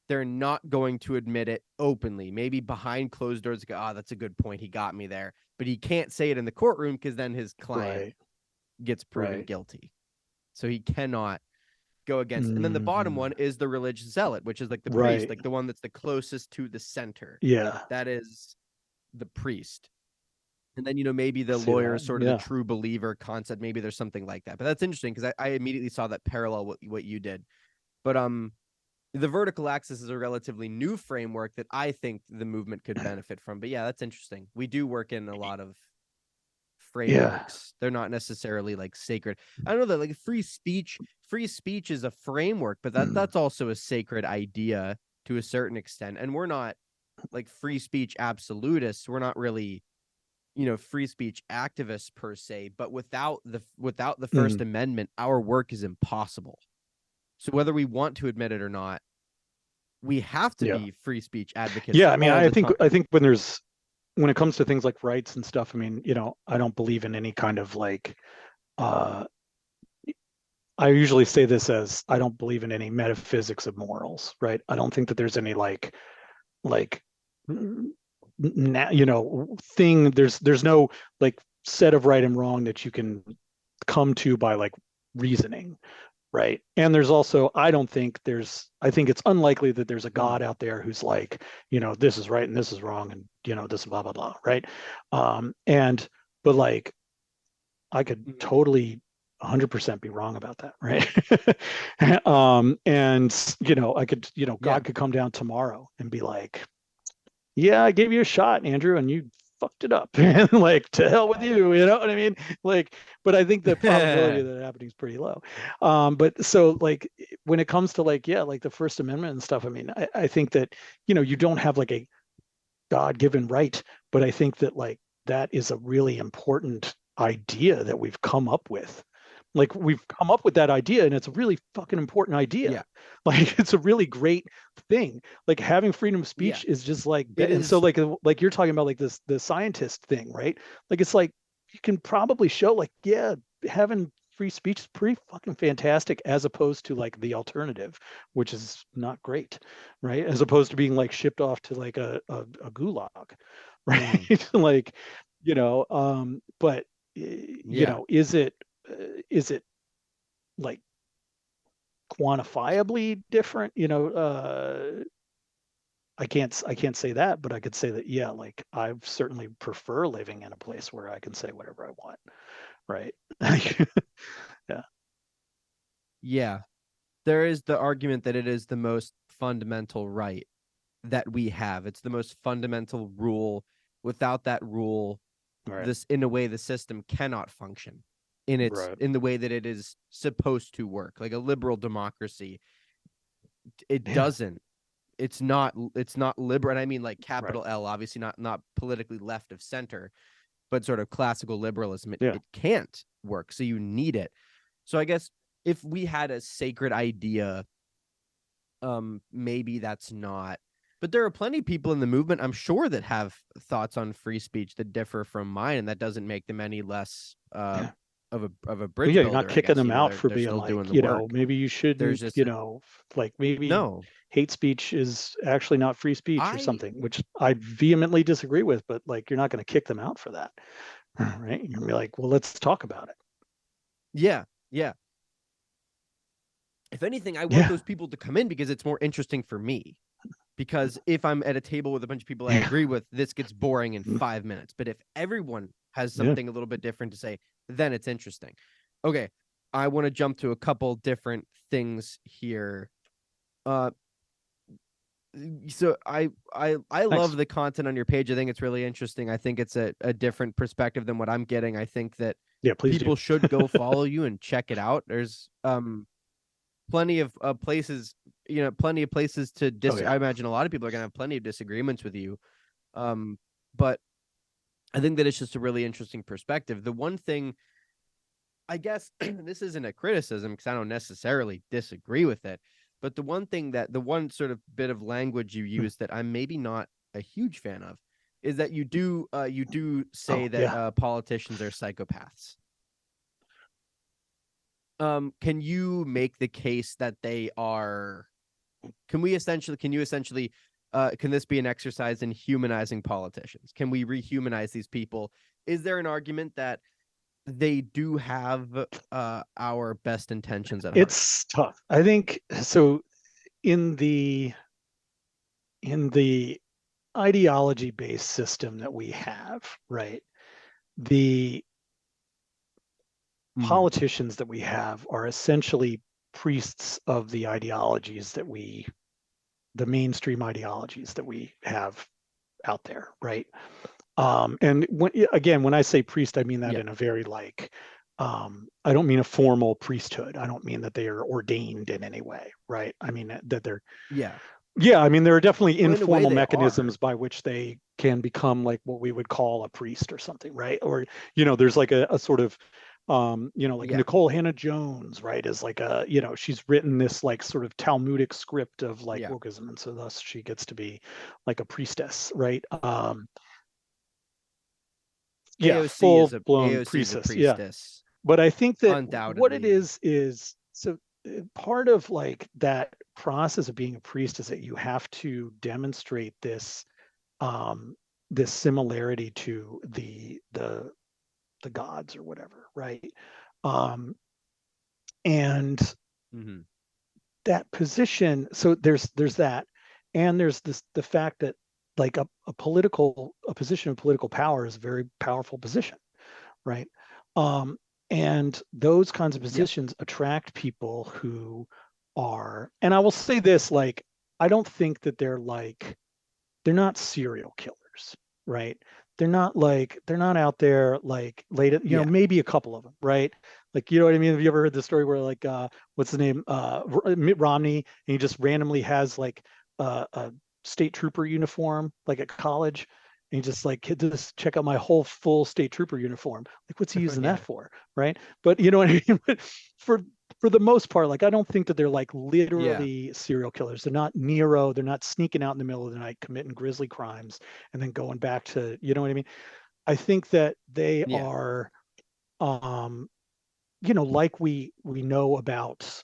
they're not going to admit it openly. Maybe behind closed doors, go, oh, that's a good point. He got me there. But he can't say it in the courtroom because then his client Right. gets proven Right. guilty. So he cannot go against. And then the bottom Hmm. one is the religious zealot, which is like the priest, Right. like the one that's the closest to the center. Yeah. That is the priest. And then, maybe I the see lawyer that. is sort of the Yeah. true believer concept. Maybe there's something like that. But that's interesting because I immediately saw that parallel what you did. But the vertical axis is a relatively new framework that I think the movement could benefit from. But yeah, that's interesting. We do work in a lot of frameworks. They're not necessarily like sacred. I don't know that like free speech is a framework, but that's also a sacred idea to a certain extent. And we're not like free speech absolutists. We're not really, free speech activists per se, but without the First Amendment, our work is impossible. So whether we want to admit it or not, we have to be free speech advocates I mean, all the time. I think when it comes to things like rights and stuff, I mean, I don't believe in any kind of like I usually say this as I don't believe in any metaphysics of morals, right? I don't think that there's any like thing there's no like set of right and wrong that you can come to by like reasoning, right? And there's also I think it's unlikely that there's a God out there who's like, this is right and this is wrong and this blah blah blah, right? And but like I could totally 100% be wrong about that, right? And I could, Yeah. God could come down tomorrow and be like, "Yeah, I gave you a shot, Andrew, and you fucked it up," and like to hell with you, you know what I mean? Like, but I think the probability of that happening is pretty low. But so like when it comes to like like the First Amendment and stuff, I mean, I think that you don't have like a God-given right, but I think that like that is a really important idea that we've come up with. Like we've come up with that idea and it's a really fucking important idea. Yeah. Like it's a really great thing. Like having freedom of Yeah. speech is just like It and so is. like you're talking about like this the scientist thing, right? Like it's like you can probably show like having free speech is pretty fucking fantastic as opposed to like the alternative, which is not great, right? As opposed to being like shipped off to like a gulag, right? Like, but Yeah. is it like quantifiably different? I can't say that, but I could say that like I certainly prefer living in a place where I can say whatever I want, right? Yeah, Yeah. There is the argument that it is the most fundamental right that we have. It's the most fundamental rule. Without that rule, right, this in a way the system cannot function in the way that it is supposed to work. Like a liberal democracy, it yeah, doesn't. It's not liberal. And I mean like right, capital L, obviously not politically left of center, but sort of classical liberalism. It, yeah, it can't work. So you need it. So I guess if we had a sacred idea, maybe that's not. But there are plenty of people in the movement, I'm sure, that have thoughts on free speech that differ from mine, and that doesn't make them any less yeah. of a Well, bridge yeah, you're not builder, I kicking guess. them out for They're being still like, doing the work. maybe you There's shouldn't, just like maybe no. hate speech is actually not free speech or I something, which I vehemently disagree with, but like you're not going to kick them out for that. Right? You're gonna be like, well, let's talk about it. Yeah, yeah. If anything, I want Yeah. those people to come in because it's more interesting for me. Because if I'm at a table with a bunch of people I Yeah. agree with, this gets boring in 5 minutes. But if everyone has Yeah. something a little bit different to say, then it's interesting. Okay, I want to jump to a couple different things here. Uh, so I Thanks. love the content on your page. I think it's really interesting. I think it's a different perspective than what I'm getting. I think that Yeah, please do. people should go follow you and check it out. There's plenty of places, plenty of places to Oh I yeah. imagine a lot of people are gonna have plenty of disagreements with you. But I think that it's just a really interesting perspective. The one thing, I guess, this isn't a criticism because I don't necessarily disagree with it, but the one sort of bit of language you Hmm. use that I'm maybe not a huge fan of is that you do say Oh that yeah. politicians are psychopaths. Can you make the case that they are? Can this be an exercise in humanizing politicians? Can we rehumanize these people? Is there an argument that they do have our best intentions at heart? It's tough. I think so in the in the ideology based system that we have, right? The Mm, politicians that we have are essentially priests of the ideologies the mainstream ideologies that we have out there, right? And when I say priest, I mean that Yeah. in a very like, I don't mean a formal priesthood. I don't mean that they are ordained in any way, right? I mean that they're, Yeah. yeah, I mean there are definitely Well, in a way informal they are. mechanisms by which they can become like what we would call a priest or something, right? Or there's like a sort of, like Yeah. Nicole Hannah Jones, right, is like she's written this like sort of Talmudic script of like Yeah. wokeism, and so thus she gets to be like a priestess, right? Yeah, full blown AOC is a priestess. Yeah. priestess, But I think that what it undoubtedly. is so part of like that process of being a priest is that you have to demonstrate um this similarity to the gods or whatever, right? Um and Hmm. that position, so there's that, and there's this the fact that like a position of political power is a very powerful position, right? Um, and those kinds of Yep. positions attract people who are, and I will say this, like, I don't think that they're not serial killers, right? They're not out there like late at, Yeah. maybe a couple of them, right? Like, you know what I mean? Have you ever heard the story where like what's the name? Mitt Romney, and he just randomly has like a state trooper uniform like at college. And he just like, just check out my whole full state trooper uniform. Like, what's he using that Yeah. for? Right. But you know what I mean? But for for the most part, like I don't think that they're like Yeah. literally serial killers. They're not Nero. They're not sneaking out in the middle of the night committing grisly crimes and then going back to, you know what I mean? I think that they Yeah. are, um, like we know about,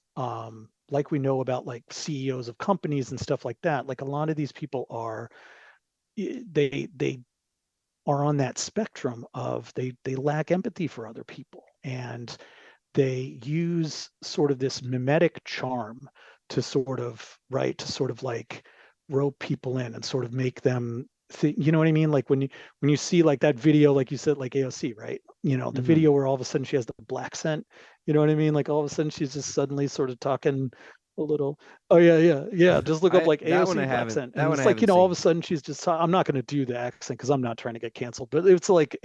like CEOs of companies and stuff like that. Like a lot of these people are, they are on that spectrum of they lack empathy for other people, and they use sort of this mimetic charm to sort of, right, to sort of like rope people in and sort of make them think, you know what I mean? Like when you see like that video, like you said, like AOC, right? The Hmm. video where all of a sudden she has the black scent, you know what I mean? Like all of a sudden she's just suddenly sort of talking a little, oh yeah, yeah, yeah. Just look up I like that one AOC I black haven't scent. that And one I it's like, haven't all of a seen. sudden she's just, I'm not going to do the accent because I'm not trying to get canceled, but it's like,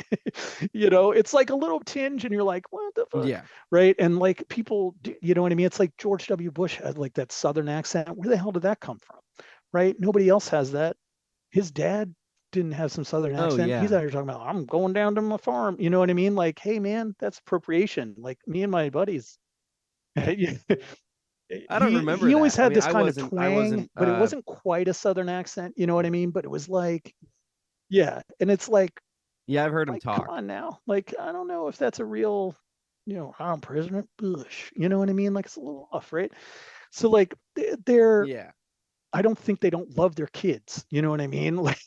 it's like a little tinge and you're like, what the fuck? Yeah. Right? And like people, you know what I mean? It's like George W. Bush had like that Southern accent. Where the hell did that come from? Right? Nobody else has that. His dad didn't have some Southern Oh accent. He's yeah. out here talking about, I'm going down to my farm. You know what I mean? Like, hey man, that's appropriation. Like me and my buddies. I don't He remember always that. I had mean, this I kind of wasn't I twang, wasn't but it wasn't quite a Southern accent. You know what I yeah. mean? But it was like, yeah. And it's Yeah, I've heard him come talk. on now. Like, I don't know if that's a real, I'm President Bush. You know what I mean? Like, it's a little off, right? So, like, they're, Yeah. I don't think they don't love their kids. You know what I mean? Like,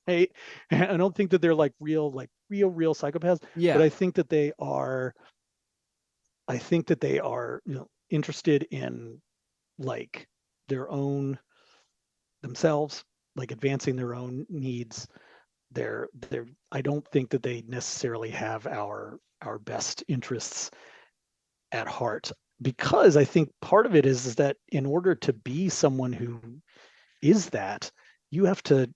right? And I don't think that they're like real psychopaths, but Yeah. I think that they are, interested in like their own themselves, like advancing their own needs. They're I don't think that they necessarily have our best interests at heart, because I think part of it is that in order to be someone who is that, you have to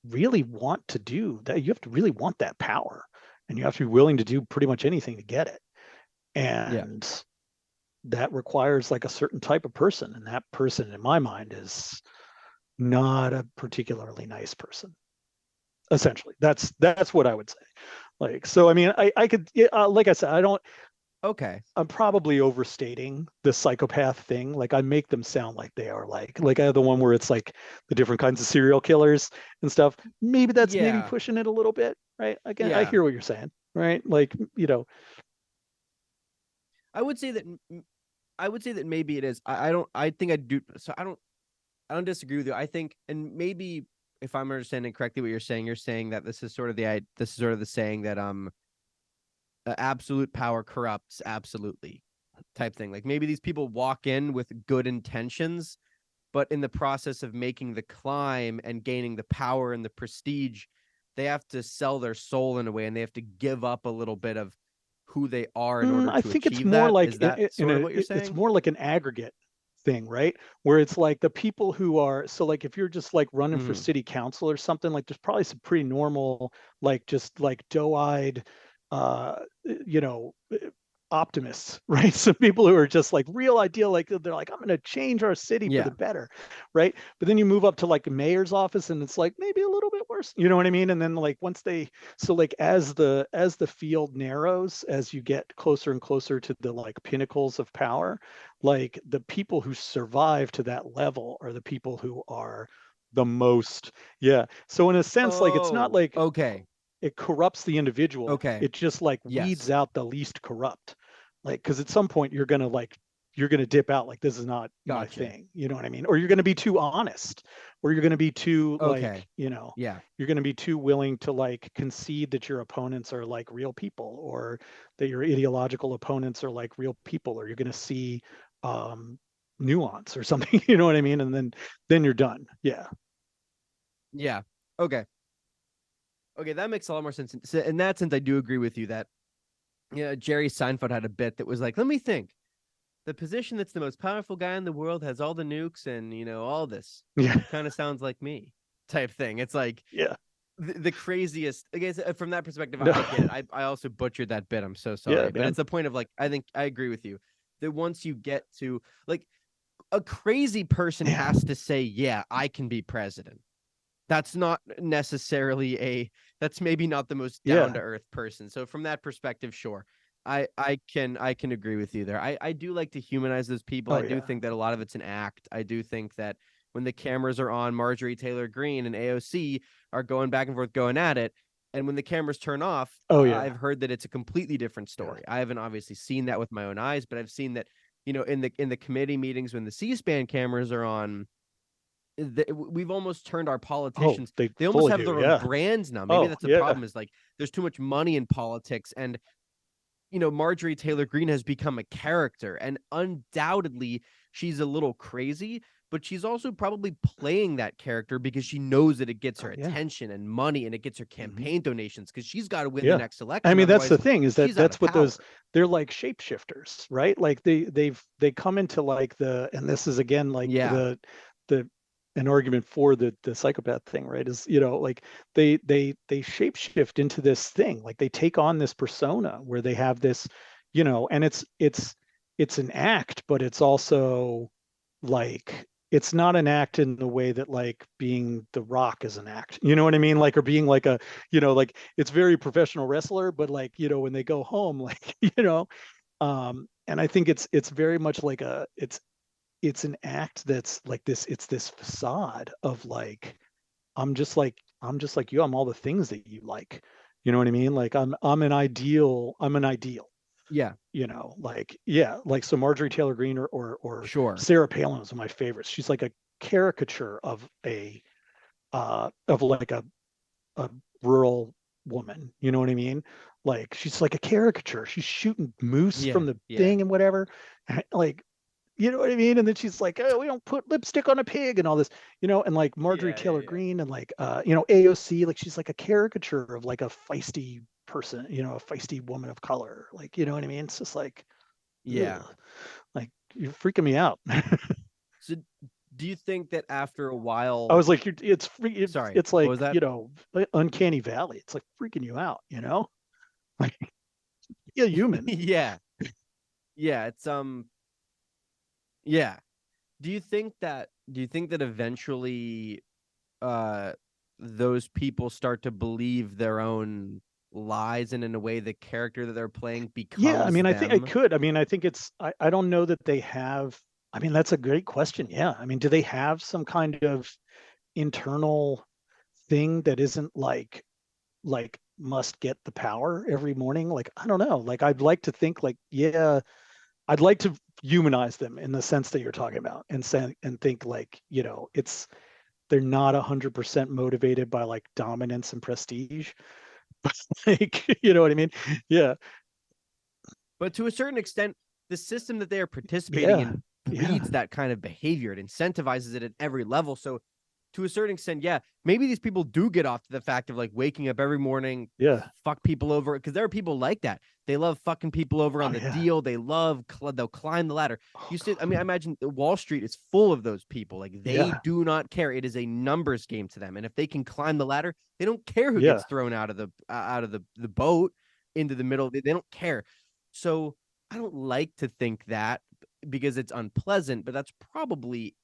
really want to do that. You have to really want that power, and you have to be willing to do pretty much anything to get it. Yeah. And that requires like a certain type of person, and that person in my mind is not a particularly nice person. Essentially, that's what I would say. Like, so I mean, I could, like I said, I don't, Okay. I'm probably overstating the psychopath thing. Like I make them sound like they are like I have the one where it's like the different kinds of serial killers and stuff. Maybe that's maybe Yeah. pushing it a little bit, right? Again, I Yeah. hear what you're saying, right? Like, I would say that I would say that maybe it is. I don't I think I do so I don't disagree with you. I think, and maybe if I'm understanding correctly what you're saying that this is sort of this is sort of the saying that absolute power corrupts absolutely type thing. Like maybe these people walk in with good intentions, but in the process of making the climb and gaining the power and the prestige, they have to sell their soul in a way, and they have to give up a little bit of who they are in order I to think it's achieve more that. like Is that sort of what you're it's saying? more like an aggregate. thing, right? Where it's like the people who are, so like if you're just like running for Mhm. city council or something, like there's probably some pretty normal, like just like doe-eyed, uh, you know, optimists, right? Some people who are just like real ideal, like they're like, I'm going to change our city for the Yeah. better, right? But then you move up to like the mayor's office and it's like maybe a little bit worse, you know what I mean? And then like once they, so like as the field narrows, as you get closer and closer to the like pinnacles of power, like the people who survive to that level are the people who are the most, yeah. So in a sense, like it's not Oh, like okay. it corrupts the individual. Okay. It just like weeds Yes. out the least corrupt. Like, because at some point you're gonna dip out. Like, this is not my Gotcha. thing. You know what I mean? Or you're gonna be too honest, or you're gonna be too like, Okay. Yeah. you're gonna be too willing to like concede that your opponents are like real people, or that your ideological opponents are like real people, or you're gonna see um nuance or something. You know what I mean? And then you're done. Yeah. Yeah. Okay. Okay, that makes a lot more sense. In that sense, I do agree with you that Jerry Seinfeld had a bit that was like, let me think. The position that's the most powerful guy in the world has all the nukes and all this. Yeah. Kind of sounds like me, type thing. It's like Yeah. the craziest. I guess from that perspective, No. I get it. I also butchered that bit. I'm so Yeah, sorry, but man. it's the point of like I think I agree with you that once you get to like a crazy person Yeah. has to say, yeah, I can be president. That's not necessarily that's maybe not the most down Yeah. to earth person. So from that perspective, sure. I can agree with you there. I do like to humanize those people. Oh I do yeah. think that a lot of it's an act. I do think that when the cameras are on, Marjorie Taylor Greene and AOC are going back and forth going at it. And when the cameras turn off, Oh yeah. I've heard that it's a completely different Yeah. story. I haven't obviously seen that with my own eyes, but I've seen that, in the committee meetings when the C-SPAN cameras are on, we've almost turned our Oh, politicians, they they almost fully have do. their own Yeah. brands now. Maybe Oh that's the yeah. problem, is like there's too much money in politics, and Marjorie Taylor Greene has become a character, and undoubtedly she's a little crazy, but she's also probably playing that character because she knows that it gets her Oh yeah. attention and money, and it gets her Hmm. campaign donations because she's got to win the Yeah. next I election. mean, that's the Otherwise, thing, is that she's out that's of what those, power. they're like shapeshifters, right? Like they come into like the, and this is again like Yeah. the an argument for the psychopath thing, right? Is, like they shapeshift into this thing, like they take on this persona where they have this, and it's an act, but it's also like it's not an act in the way that like being the Rock is an act. You know what I mean? Like, or being like a, like it's very professional wrestler, but like, when they go home, like, and I think it's very much like it's an act that's like this, it's this facade of like, I'm just like you, I'm all the things that you like. You know what I mean? Like I'm an ideal, Yeah. like, yeah, like, so Marjorie Taylor Greene or Sure. Sarah Palin was one of my favorites. She's like a caricature of like a rural woman. You know what I mean? Like, she's like a caricature. She's shooting moose Yeah. from the Yeah. thing and whatever. Like, you know what I mean? And then she's like, oh, we don't put lipstick on a pig and all this, and like Marjorie Yeah. Yeah. Taylor Yeah. Greene and like, AOC, like she's like a caricature of like a feisty person, a feisty woman of color. Like, you know what I mean? It's just like, Yeah. ugh, like you're freaking me out. So do you think that after a I while, was like, it's free. sorry, It's what like, was that? uncanny valley. It's like freaking you out, like, be a human. Yeah. Yeah, it's yeah. Do you think that eventually uh those people start to believe their own lies, and in a way the character that they're playing Yeah, I becomes mean, I think I them? could. I mean, I think I don't know that they have. I mean, that's a great question. Yeah. I mean, do they have some kind of internal thing that isn't like must get the power every morning? Like, I don't know. Like, I'd like to think like, yeah, I'd like to humanize them in the sense that you're talking about, and say and think like, it's they're not 100% motivated by like dominance and prestige. Like, you know what I mean? Yeah. But to a certain extent, the system that they are participating Yeah. in Yeah. breeds that kind of behavior. It incentivizes it at every level. So to a certain extent, yeah, maybe these people do get off to the fact of like waking up every morning, Yeah. fuck people over, because there are people like that. They love fucking people over on Oh the yeah. deal. They'll climb the ladder. Oh I God. mean, I imagine Wall Street is full of those people. Like they Yeah. do not care. It is a numbers game to them, and if they can climb the ladder, they don't care who Yeah. gets thrown out of the boat into the middle. They don't care. So I don't like to think that because it's unpleasant, but that's probably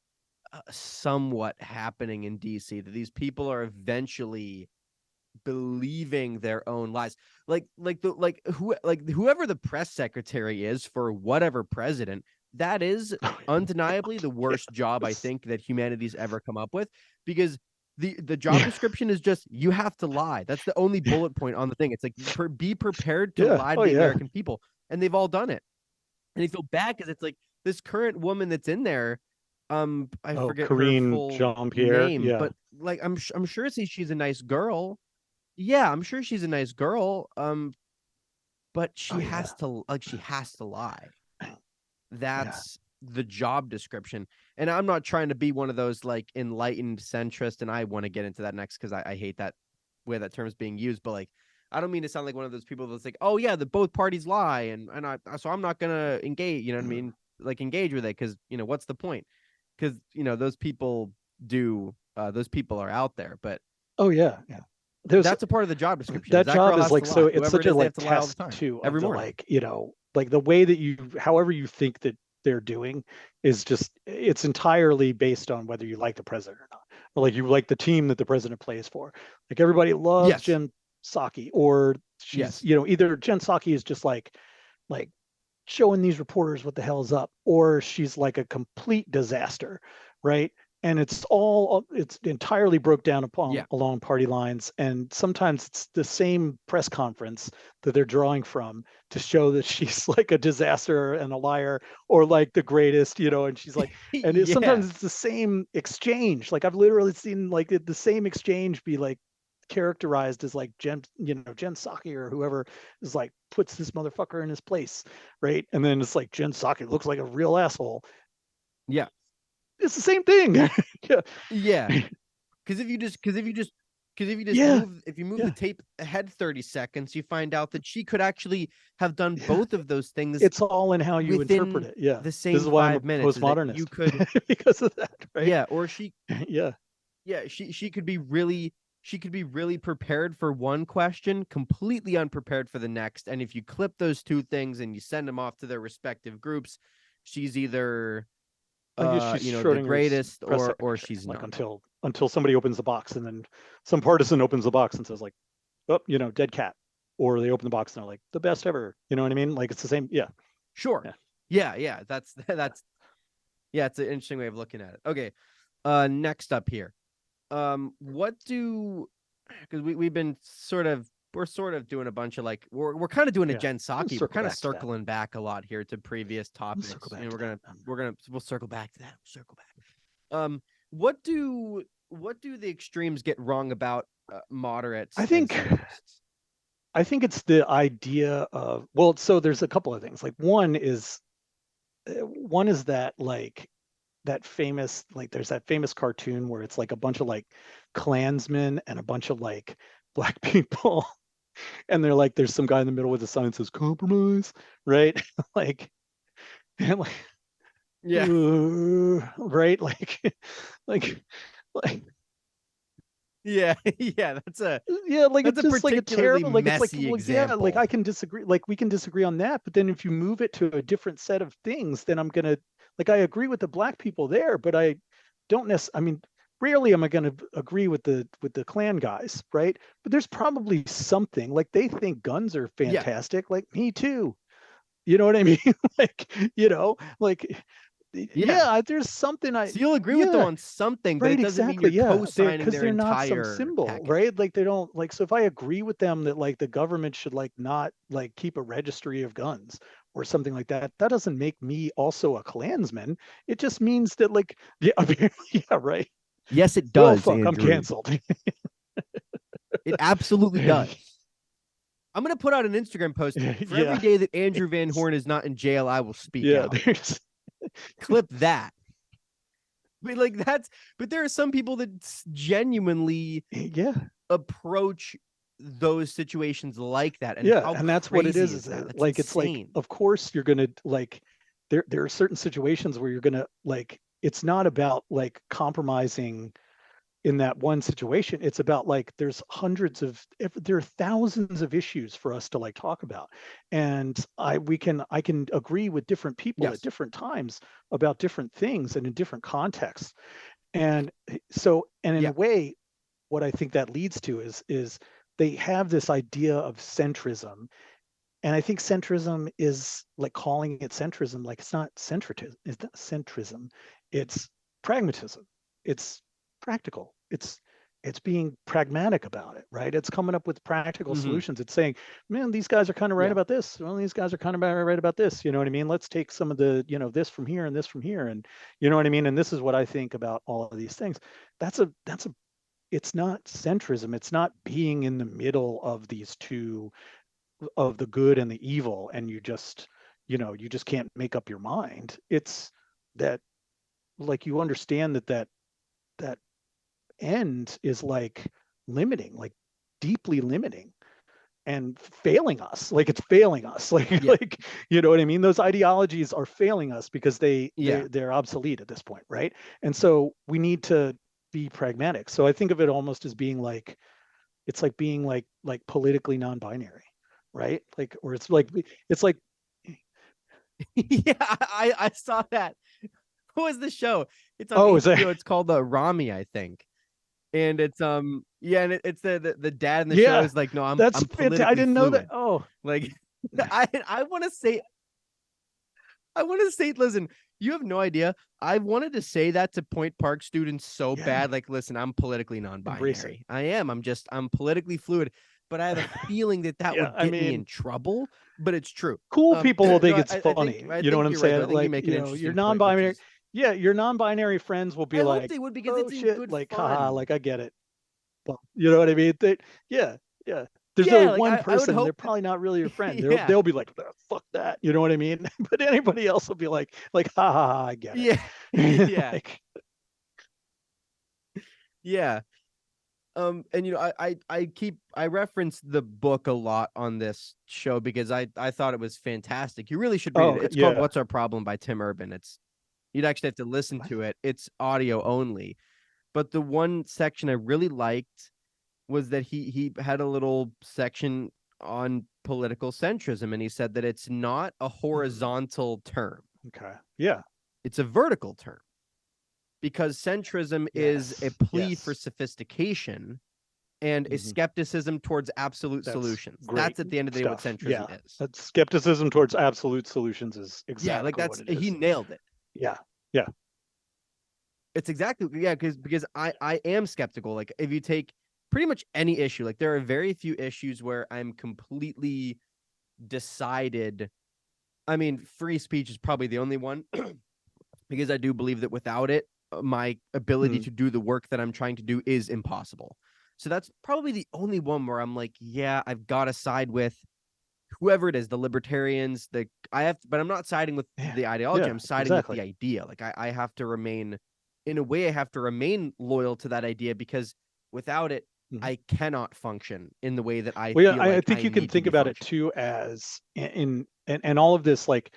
somewhat happening in DC, that these people are eventually believing their own lies. Whoever the press secretary is for whatever president, that is undeniably the worst job I Yes. think that humanity's ever come up with, because the job description is just you have to lie. That's the only bullet point on the thing. It's like be prepared to Yeah. lie to Oh the yeah. American people, and they've all done it. And they feel bad because it's like this current woman that's in there, I Oh, forget her Corinne full Jean-Pierre. name, Yeah. but like I'm sure she's a nice girl. Yeah, I'm sure she's a nice girl. But Oh yeah. she has to lie. Yeah. That's the job description. And I'm not trying to be one of those like enlightened centrist, and I want to get into that next because I hate that way that term is being used, but like I don't mean to sound like one of those people that's like, oh yeah, the both parties lie, and so I'm not gonna engage, you know what I mean? Like engage with it, because what's the point? Because those people those people are out there, but Oh yeah. Yeah. There's that's a part of the job description. Is that that girl job is has to like, so lie? it's Whoever such it a is, they like have to lie all the test time, too of every the morning. like, like the way that you, however you think that they're doing is just, it's entirely based on whether you like the president or not, or like you like the team that the president plays for. Like everybody loves Yes, Jen Psaki, or she's, yes, either Jen Psaki is just like showing these reporters what the hell's up, or she's like a complete disaster, right? And it's entirely broke down upon yeah. along party lines, and sometimes it's the same press conference that they're drawing from to show that she's like a disaster and a liar, or like the greatest, and she's like, and Yeah, sometimes it's the same exchange. Like I've literally seen like the same exchange be like characterized as like Jen Psaki or whoever is like puts this motherfucker in his place, right? And then it's like Jen Psaki looks like a real asshole. yeah, It's the same thing. Yeah. yeah. Because if you just Yeah. move the Yeah. tape ahead 30 seconds, you find out that she could actually have done Yeah. both of those things It's all in how you interpret within it. Yeah. the This same is why I'm a 5 minutes. Is that you postmodernist could, because of that, right? yeah, or she, Yeah. yeah, she could be really prepared for one question, completely unprepared for the next. And if you clip those two things and you send them off to their respective groups, she's either I guess she's the Schrodinger's greatest, press or secretary, she's like not. until somebody opens the box, and then some partisan opens the box and says like, oh, dead cat. Or they open the box and they're like, the best ever. You know what I mean? Like it's the same. Yeah. Sure. Yeah. Yeah, yeah. That's yeah, it's an interesting way of looking at it. Okay. Next up here. What do because we've been we're sort of doing a bunch of like we're kind of doing a Yeah. Jen We'll Psaki. We're circle kind of back to that. circling back a lot here to previous We'll circle topics. back to that. We'll circle back to that. We'll circle back. What do the extremes get wrong about I moderates and think centrists? I think it's the idea of, well, so there's a couple of things. Like one is that like that famous, like there's that famous cartoon where it's like a bunch of like Klansmen and a bunch of like black people, and they're like, there's some guy in the middle with a sign that says compromise, right? Like, and like, Yeah, right? Like like yeah, yeah. yeah, like That's it's a just like a particularly terrible, like it's like, messy well, yeah, like example. I can disagree, like we can disagree on that, but then if you move it to a different set of things, then I'm gonna, like, I agree with the black people there, but I don't necessarily, I mean, rarely am I gonna agree with the Klan guys, right? But there's probably something, like they think guns are Yeah, fantastic, like me too. You know what I mean? Like, like yeah. yeah, there's something So you'll agree with them yeah. on something, but Right, it doesn't mean exactly. you're Yeah. They're co-signing because their they're not some entire symbol, package. right? Like they don't, like, so if I agree with them that like the government should like not like keep a registry of guns or something like that, that doesn't make me also a Klansman. It just means that like yeah, apparently, yeah, right. Yes, it Well, does, fuck, I'm Andrew. canceled. It absolutely does. I'm gonna put out an Instagram post for every Yeah. day that Andrew Van Horn is not in jail. I will speak Yeah, out. Clip that. But like but there are some people that genuinely Yeah. approach those situations like that. And Yeah, how and that's what it crazy is. is that? That's Like it's like, insane. of course you're gonna like there are certain situations where you're gonna like it's not about like compromising in that one situation. It's about like there's hundreds of there are thousands of issues for us to like talk about. And I can agree with different people at Yes. different times about different things and in different contexts. And so and in a Yeah. way, what I think that leads to is they have this idea of centrism, and I think centrism is like calling it centrism, like it's not centrism. It's not centrism. It's pragmatism. It's practical. It's being pragmatic about it, right? It's coming up with practical Hmm. solutions. It's saying, man, these guys are kind of right Yeah. about this. Well, these guys are kind of right about this. You know what I mean? Let's take some of the, this from here and this from here, and you know what I mean? And this is what I think about all of these things. That's a it's not centrism. It's not being in the middle of these two, of the good and the evil, and you just can't make up your mind. It's that, like, you understand that end is like limiting, like deeply limiting, and failing us, like it's failing us, like Yeah. like you know what I mean? Those ideologies are failing us because Yeah. they're obsolete at this point, right? And so we need to be pragmatic. So I think of it almost as being like, it's like being like politically non-binary, right? Like, or it's like, Yeah. I saw that. What was the show? It's on oh, is that HBO. It's called Rami, I think. And it's yeah, and it's the dad in the show yeah, is like, no, that's I'm fantastic. I politically didn't know that. fluid. Oh, Like I want to say, listen, you have no idea. I wanted to say that to Point Park students so yeah, bad. Like, listen, I'm politically embrace it. non-binary. I am. I'm politically fluid. But I have a feeling that Yeah, would I get me mean, in trouble. But it's true. cool people will No, think it's I funny. You know what think I'm you're right though. I saying? think you Like, make an you're interesting point, which non-binary. is Yeah, your non-binary friends will be I hope like, they would because oh it's in shit, good like, haha, fun. like I get it. Well, you know what I mean? Yeah, yeah. There's only Yeah, like one I would person. They're hope that probably not really your friend. yeah. They'll be like, "Oh, fuck that. You know what I mean? But anybody else will be like, ha ha ha, I get Yeah. it. Yeah. Like, Yeah. And I reference the book a lot on this show because I thought it was fantastic. You really should read oh, it. okay, It's called yeah. What's Our Problem by Tim Urban. It's You'd actually have to listen What? to it. It's audio only. But the one section I really liked was that he had a little section on political centrism, and he said that it's not a Hmm. horizontal term. Okay. Yeah. It's a vertical term because centrism is a Yes. plea for Yes. sophistication and a Hmm. skepticism towards absolute That's solutions. great That's at the end of the day what stuff. centrism Yeah. is. That skepticism towards absolute solutions is Yeah, like exactly what that's it he is. nailed it. Yeah. Yeah. It's exactly yeah, because I am skeptical. Like if you take pretty much any issue, like there are very few issues where I'm completely decided. I mean, free speech is probably the only one because I do believe that without it, my ability Mm. to do the work that I'm trying to do is impossible. So that's probably the only one where I'm like, yeah, I've got to side with whoever it is, the libertarians, but I'm not siding with Yeah. the ideology. Yeah. I'm siding with the Exactly. idea. Like I have to remain, in a way, I have to remain loyal to that idea because without it, Mhm. I cannot function in the way that I Well, yeah, feel I like think I you can need to think be about it functioning. too as and all of this, like,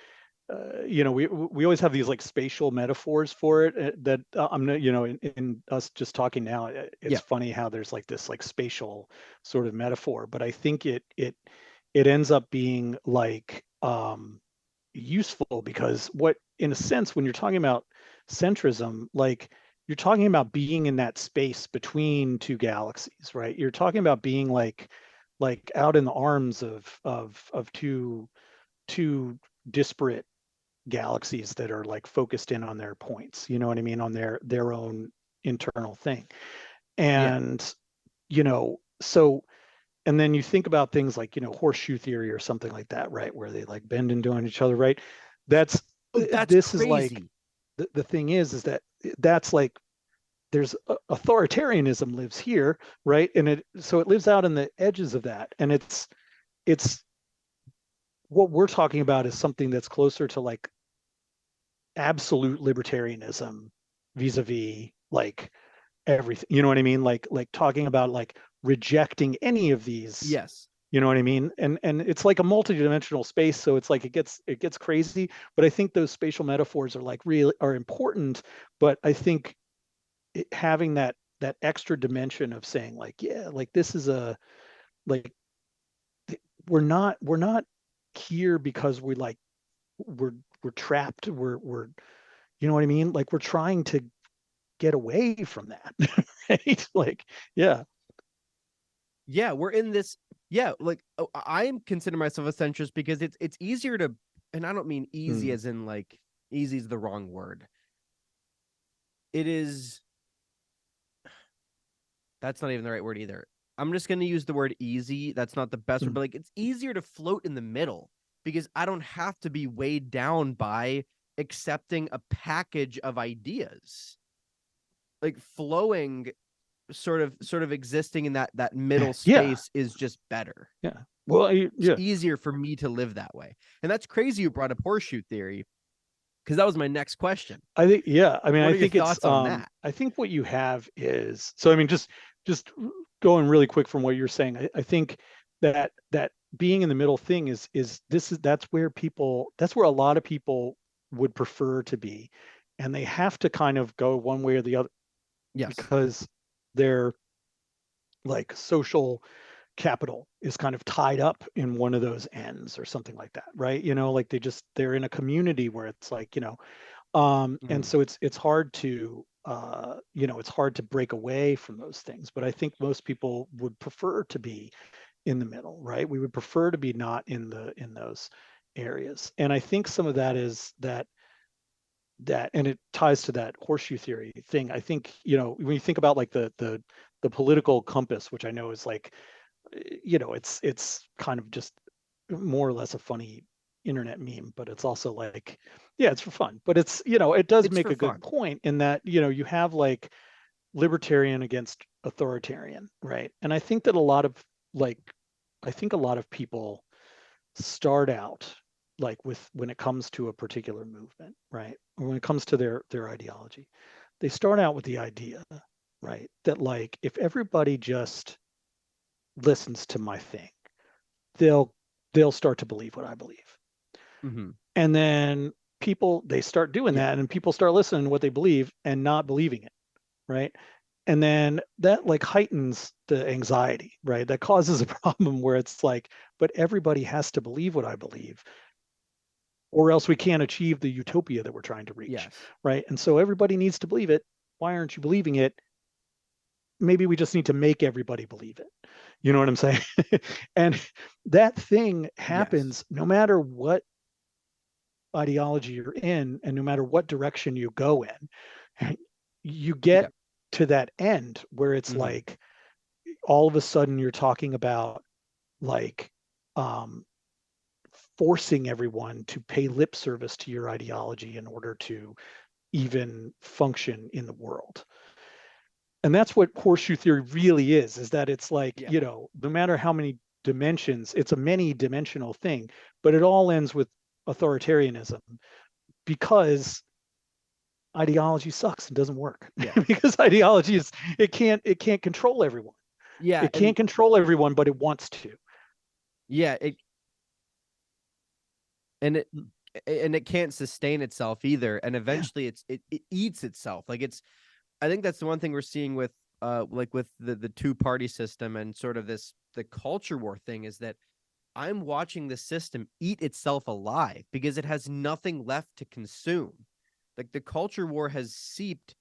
we always have these like spatial metaphors for it, that I'm not, in us just talking now, it's Yeah, funny how there's like this like spatial sort of metaphor, but I think it ends up being like useful, because what, in a sense, when you're talking about centrism, like, you're talking about being in that space between two galaxies, right? You're talking about being like out in the arms of two disparate galaxies that are like focused in on their points, you know what I mean, on their own internal thing. yeah, And so, and then you think about things like, horseshoe theory or something like that, right, where they like bend into on each other, right? That's oh, that's this is like, crazy. the thing is that that's like, there's authoritarianism lives here, right? And it lives out in the edges of that, and it's what we're talking about is something that's closer to like absolute libertarianism, vis-a-vis like everything. You know what I mean? Like talking about like rejecting any of these. Yes. You know what I mean? And it's like a multidimensional space, so it's like it gets crazy. But I think those spatial metaphors are like really are important. But I think having that extra dimension of saying like, yeah, like this is a like we're not here because we're we're trapped. We're you know what I mean? Like we're trying to get away from that, right? Like, yeah. Yeah, we're in this. Yeah, like I am consider myself a centrist because it's easier to, and I don't mean easy Mm. as in like easy is the wrong word. It is, that's not even the right word either. I'm just going to use the word easy. That's not the best word, Mm. but like it's easier to float in the middle because I don't have to be weighed down by accepting a package of ideas. Like flowing, sort of existing in that middle Yeah, space is just better. yeah. Well, It's yeah. easier for me to live that way. And that's crazy you brought up horseshoe theory because that was my next question. I think, yeah. I mean, What I are your think it's thoughts on that? I think what you have is, so I mean, just going really quick from what you're saying, I think that being in the middle thing is this is that's where a lot of people would prefer to be. And they have to kind of go one way or the other Yes. because their like social capital is kind of tied up in one of those ends or something like that, right? Like they're in a community where it's like, and Mhm. so it's hard to it's hard to break away from those things. But I think most people would prefer to be in the middle, right? We would prefer to be not in those areas. And I think some of that is that and it ties to that horseshoe theory thing. I think, when you think about like the political compass, which I know is like, it's kind of just more or less a funny internet meme, but it's also like, yeah, it's for fun. But it does It's make for a good fun. point in that, you have like libertarian against authoritarian, right? And I think that like, I think a lot of people start out like with when it comes to a particular movement, right? Or when it comes to their ideology, they start out with the idea, right, that like if everybody just listens to my thing, they'll they'll start to believe what I believe. Hmm. And then people they start doing Yeah. that and people start listening to what they believe and not believing it, right? And then that like heightens the anxiety, right? That causes a problem where it's like, but everybody has to believe what I believe or else we can't achieve the utopia that we're trying to reach, Yes. right? And so everybody needs to believe it. Why aren't you believing it? Maybe we just need to make everybody believe it. You know what I'm saying? And that thing Yes. happens no matter what ideology you're in and no matter what direction you go in. You get Yeah. to that end where it's Hmm. like all of a sudden you're talking about like um, forcing everyone to pay lip service to your ideology in order to even function in the world. And that's what horseshoe theory really is that it's like, Yeah. no matter how many dimensions, it's a many dimensional thing, but it all ends with authoritarianism because ideology sucks and doesn't work. Yeah. Because ideology is it can't control everyone. Yeah. It can't control everyone, but it wants to. Yeah. And it Mm. and it can't sustain itself either. And Yeah. eventually it eats itself. Like it's, I think that's the one thing we're seeing with like with the two-party system and sort of this the culture war thing is that I'm watching the system eat itself alive because it has nothing left to consume. Like the culture war has seeped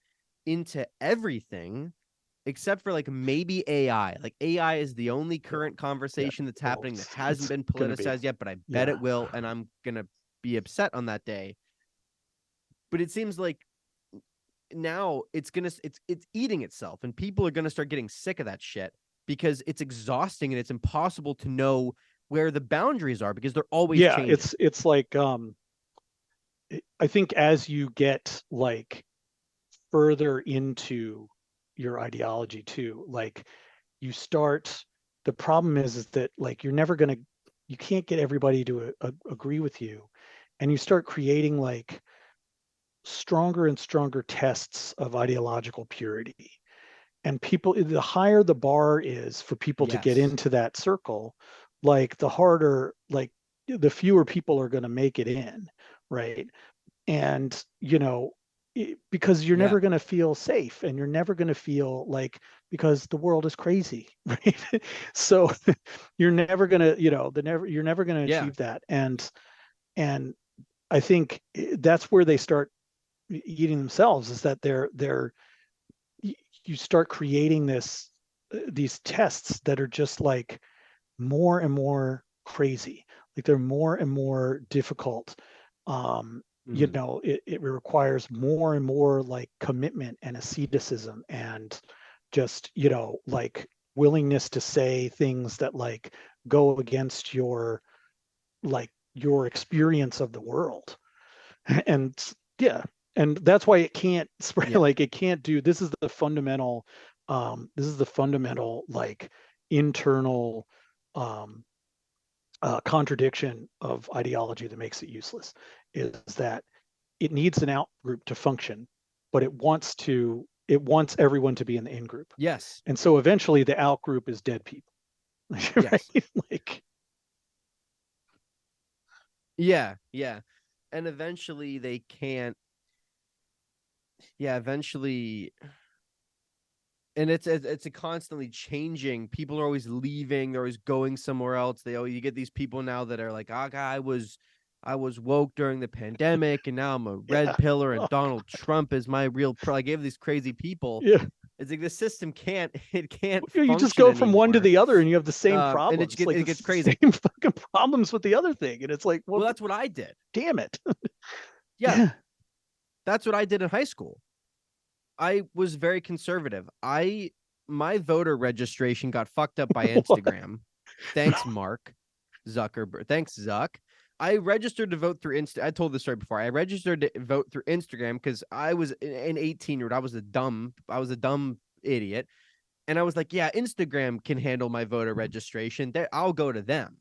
into everything except for like maybe AI. Like AI is the only Yeah. current Yeah. conversation that's Well, happening that hasn't it's been gonna be. politicized yet, but I bet Yeah. it will, and I'm gonna be upset on that day. But it seems like now it's eating itself, and people are gonna start getting sick of that shit because it's exhausting and it's impossible to know where the boundaries are because they're always Yeah. changing. It's like I think as you get like further into your ideology too, like you start the problem is that like you can't get everybody to agree with you, and you start creating like stronger and stronger tests of ideological purity. And people, the higher the bar is for people to get Yes. into that circle, like the harder, like the fewer people are going to make it in, right? And because you're Yeah. never going to feel safe, and you're never going to feel like, because the world is crazy, right? So you're never going to, you're never going to Yeah. achieve that. And I think that's where they start eating themselves, is that they're you start creating these tests that are just like more and more crazy. Like they're more and more difficult. Mhm. It requires more and more like commitment and asceticism, and just, like willingness to say things that like go against your experience of the world. And yeah, and that's why it can't spread, Yeah. like it can't do, this is the fundamental like internal um contradiction of ideology that makes it useless, is that it needs an out group to function, but it wants everyone to be in the in group. Yes. And so eventually the out group is dead people. Yes. Right? Like, Yeah. Yeah. And eventually they can't. Yeah. Eventually, and it's a constantly changing. People are always leaving. They're always going somewhere else. You get these people now that are like, ah, I was woke during the pandemic, and now I'm a red yeah. pillar, and Oh, Donald Trump is my real pro. I gave these crazy people. yeah. It's like the system can't it can't You just function go from one to anymore. the other and you have the same And problems, like it the gets crazy. same fucking problems with the other thing. And it's like, well, Well, that's what I did. damn it. Yeah, Yeah. that's what I did in high school. I was very conservative. I My voter registration got fucked up by What? Instagram. Thanks, Mark Zuckerberg. Thanks, Zuck. I registered to vote through Insta. I told this story before. I registered to vote through Instagram because I was an 18-year-old. I was a dumb idiot. And I was like, yeah, Instagram can handle my voter registration. I'll go to them.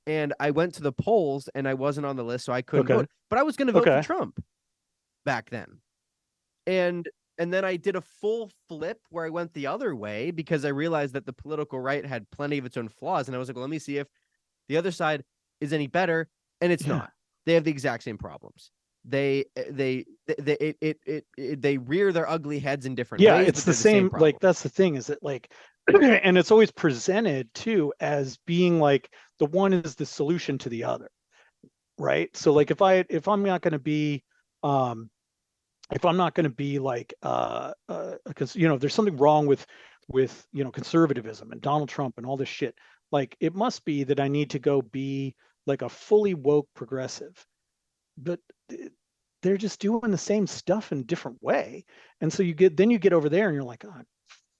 And I went to the polls and I wasn't on the list, so I couldn't Okay. vote. But I was going to vote for Okay. Trump back then. And then I did a full flip where I went the other way because I realized that the political right had plenty of its own flaws. And I was like, well, let me see if the other side is any better. And it's Yeah. not. They have the exact same problems. They rear their ugly heads in different Yeah. ways, It's but the they're the same same. Like, problem. that's the thing, is that like, and it's always presented too as being like the one is the solution to the other. Right. So like if I'm not going to be, um, if I'm not going to be like, because there's something wrong with conservatism and Donald Trump and all this shit. Like, it must be that I need to go be like a fully woke progressive, but they're just doing the same stuff in a different way. And so you get over there and you're like, oh,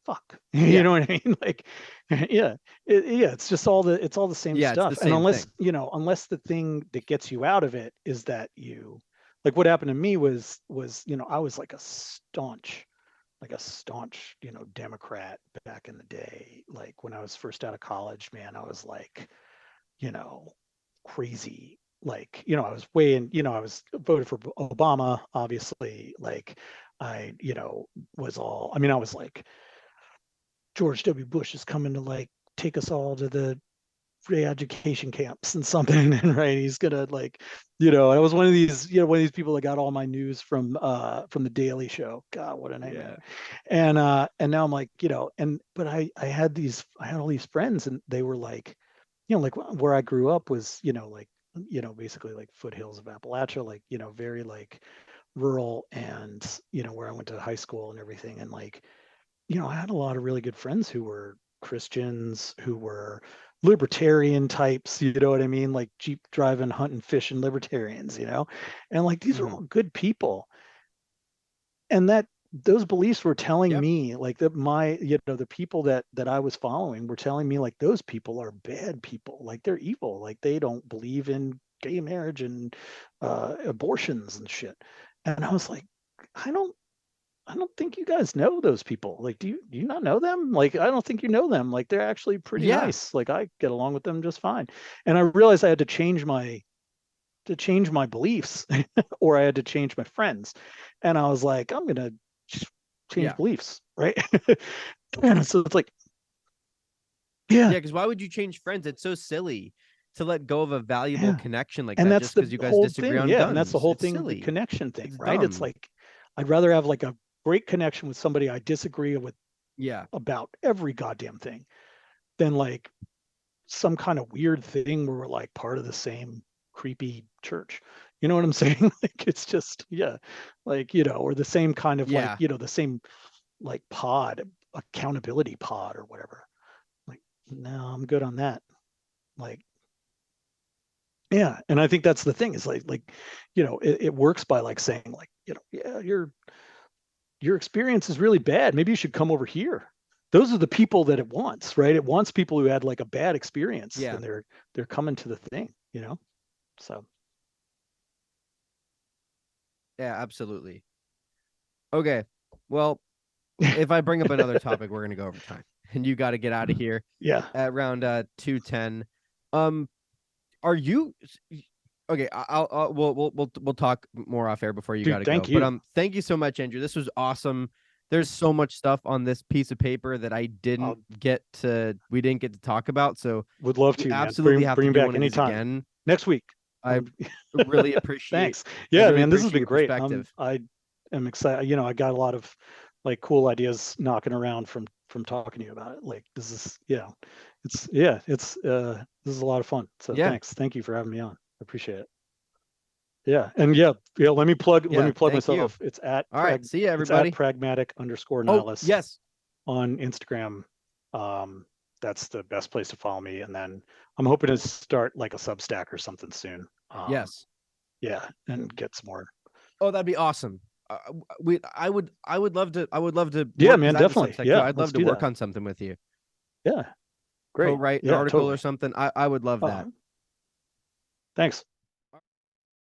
fuck, you Yeah. know what I mean? Like, yeah, yeah, it's all the same Yeah. It's the stuff. And same thing. unless the thing that gets you out of it is that like what happened to me was I was like a staunch Democrat back in the day. Like when I was first out of college, man, I was like, you know, crazy. Like, I was way in, I was voted for Obama, obviously. Like, I was like, George W. Bush is coming to like take us all to the re-education camps and something. And right, he's gonna like, I was one of these, one of these people that got all my news from the Daily Show. God, what a nightmare. Yeah. And now I'm like, but I had all these friends, and they were like, like where I grew up was, like, basically like foothills of Appalachia, like, very like rural, and where I went to high school and everything. And like, I had a lot of really good friends who were Christians, who were libertarian types, you know what I mean? Like Jeep driving, hunting, fishing libertarians, and like these are Mm-hmm. all good people. And that those beliefs were telling Yep. me like that the people that I was following were telling me like those people are bad people, like they're evil, like they don't believe in gay marriage and abortions and shit. And I was like, I don't I don't think you guys know those people. Like, do you not know them? Like, I don't think you know them. Like, they're actually pretty Yeah. nice. Like, I get along with them just fine. And I realized I had to change to change my beliefs or I had to change my friends. And I was like, I'm gonna change beliefs, right? And so it's like, Yeah, because why would you change friends? It's so silly to let go of a valuable connection like and that that's just the because you guys whole disagree thing. on Yeah, and that's the guns. whole It's thing, the silly. connection thing, It's right? It's dumb. like I'd rather have like a great connection with somebody I disagree with Yeah. about every goddamn thing than like some kind of weird thing where we're like part of the same creepy church. You know what I'm saying? Like it's just, like, or the same kind of like, Yeah. the same like pod, accountability pod or whatever. Like, no, I'm good on that. Like, yeah. And I think that's the thing is like, it works by like saying like, yeah, your experience is really bad. Maybe you should come over here. Those are the people that it wants, right? It wants people who had like a bad experience Yeah. and they're coming to the thing, So Yeah, absolutely. Okay. Well, if I bring up another topic, we're gonna go over time. And you gotta get out of here yeah. at around 2:10. Um, are you okay? We'll talk more off air before you Dude, gotta go. thank But you. thank you so much, Andrew. This was awesome. There's so much stuff on this piece of paper that I we didn't get to talk about. So would love we to, man. absolutely Bring have to bring do back one of these anytime. again. Next week. I really appreciate Thanks. I Yeah, really man, this has appreciate been your great. perspective. I am excited. I got a lot of like cool ideas knocking around from talking to you about it. Like this is this is a lot of fun. So Yeah. thanks. Thank you for having me on. I appreciate it. Yeah. And yeah, let me Yeah. plug Thank you. myself. It's at All right. See you, everybody. Oh, pragmatic_nihilist yes. on Instagram. That's the best place to follow me. And then I'm hoping to start like a Substack or something soon. Yes. Yeah, and get some more. Oh, that'd be awesome. I would love to Yeah, work because man, I have a definitely. Substack too. Yeah, I'd let's love to do work that. on something with you. Yeah, great. Co-write an Yeah, article or totally. something. I would love that. Thanks.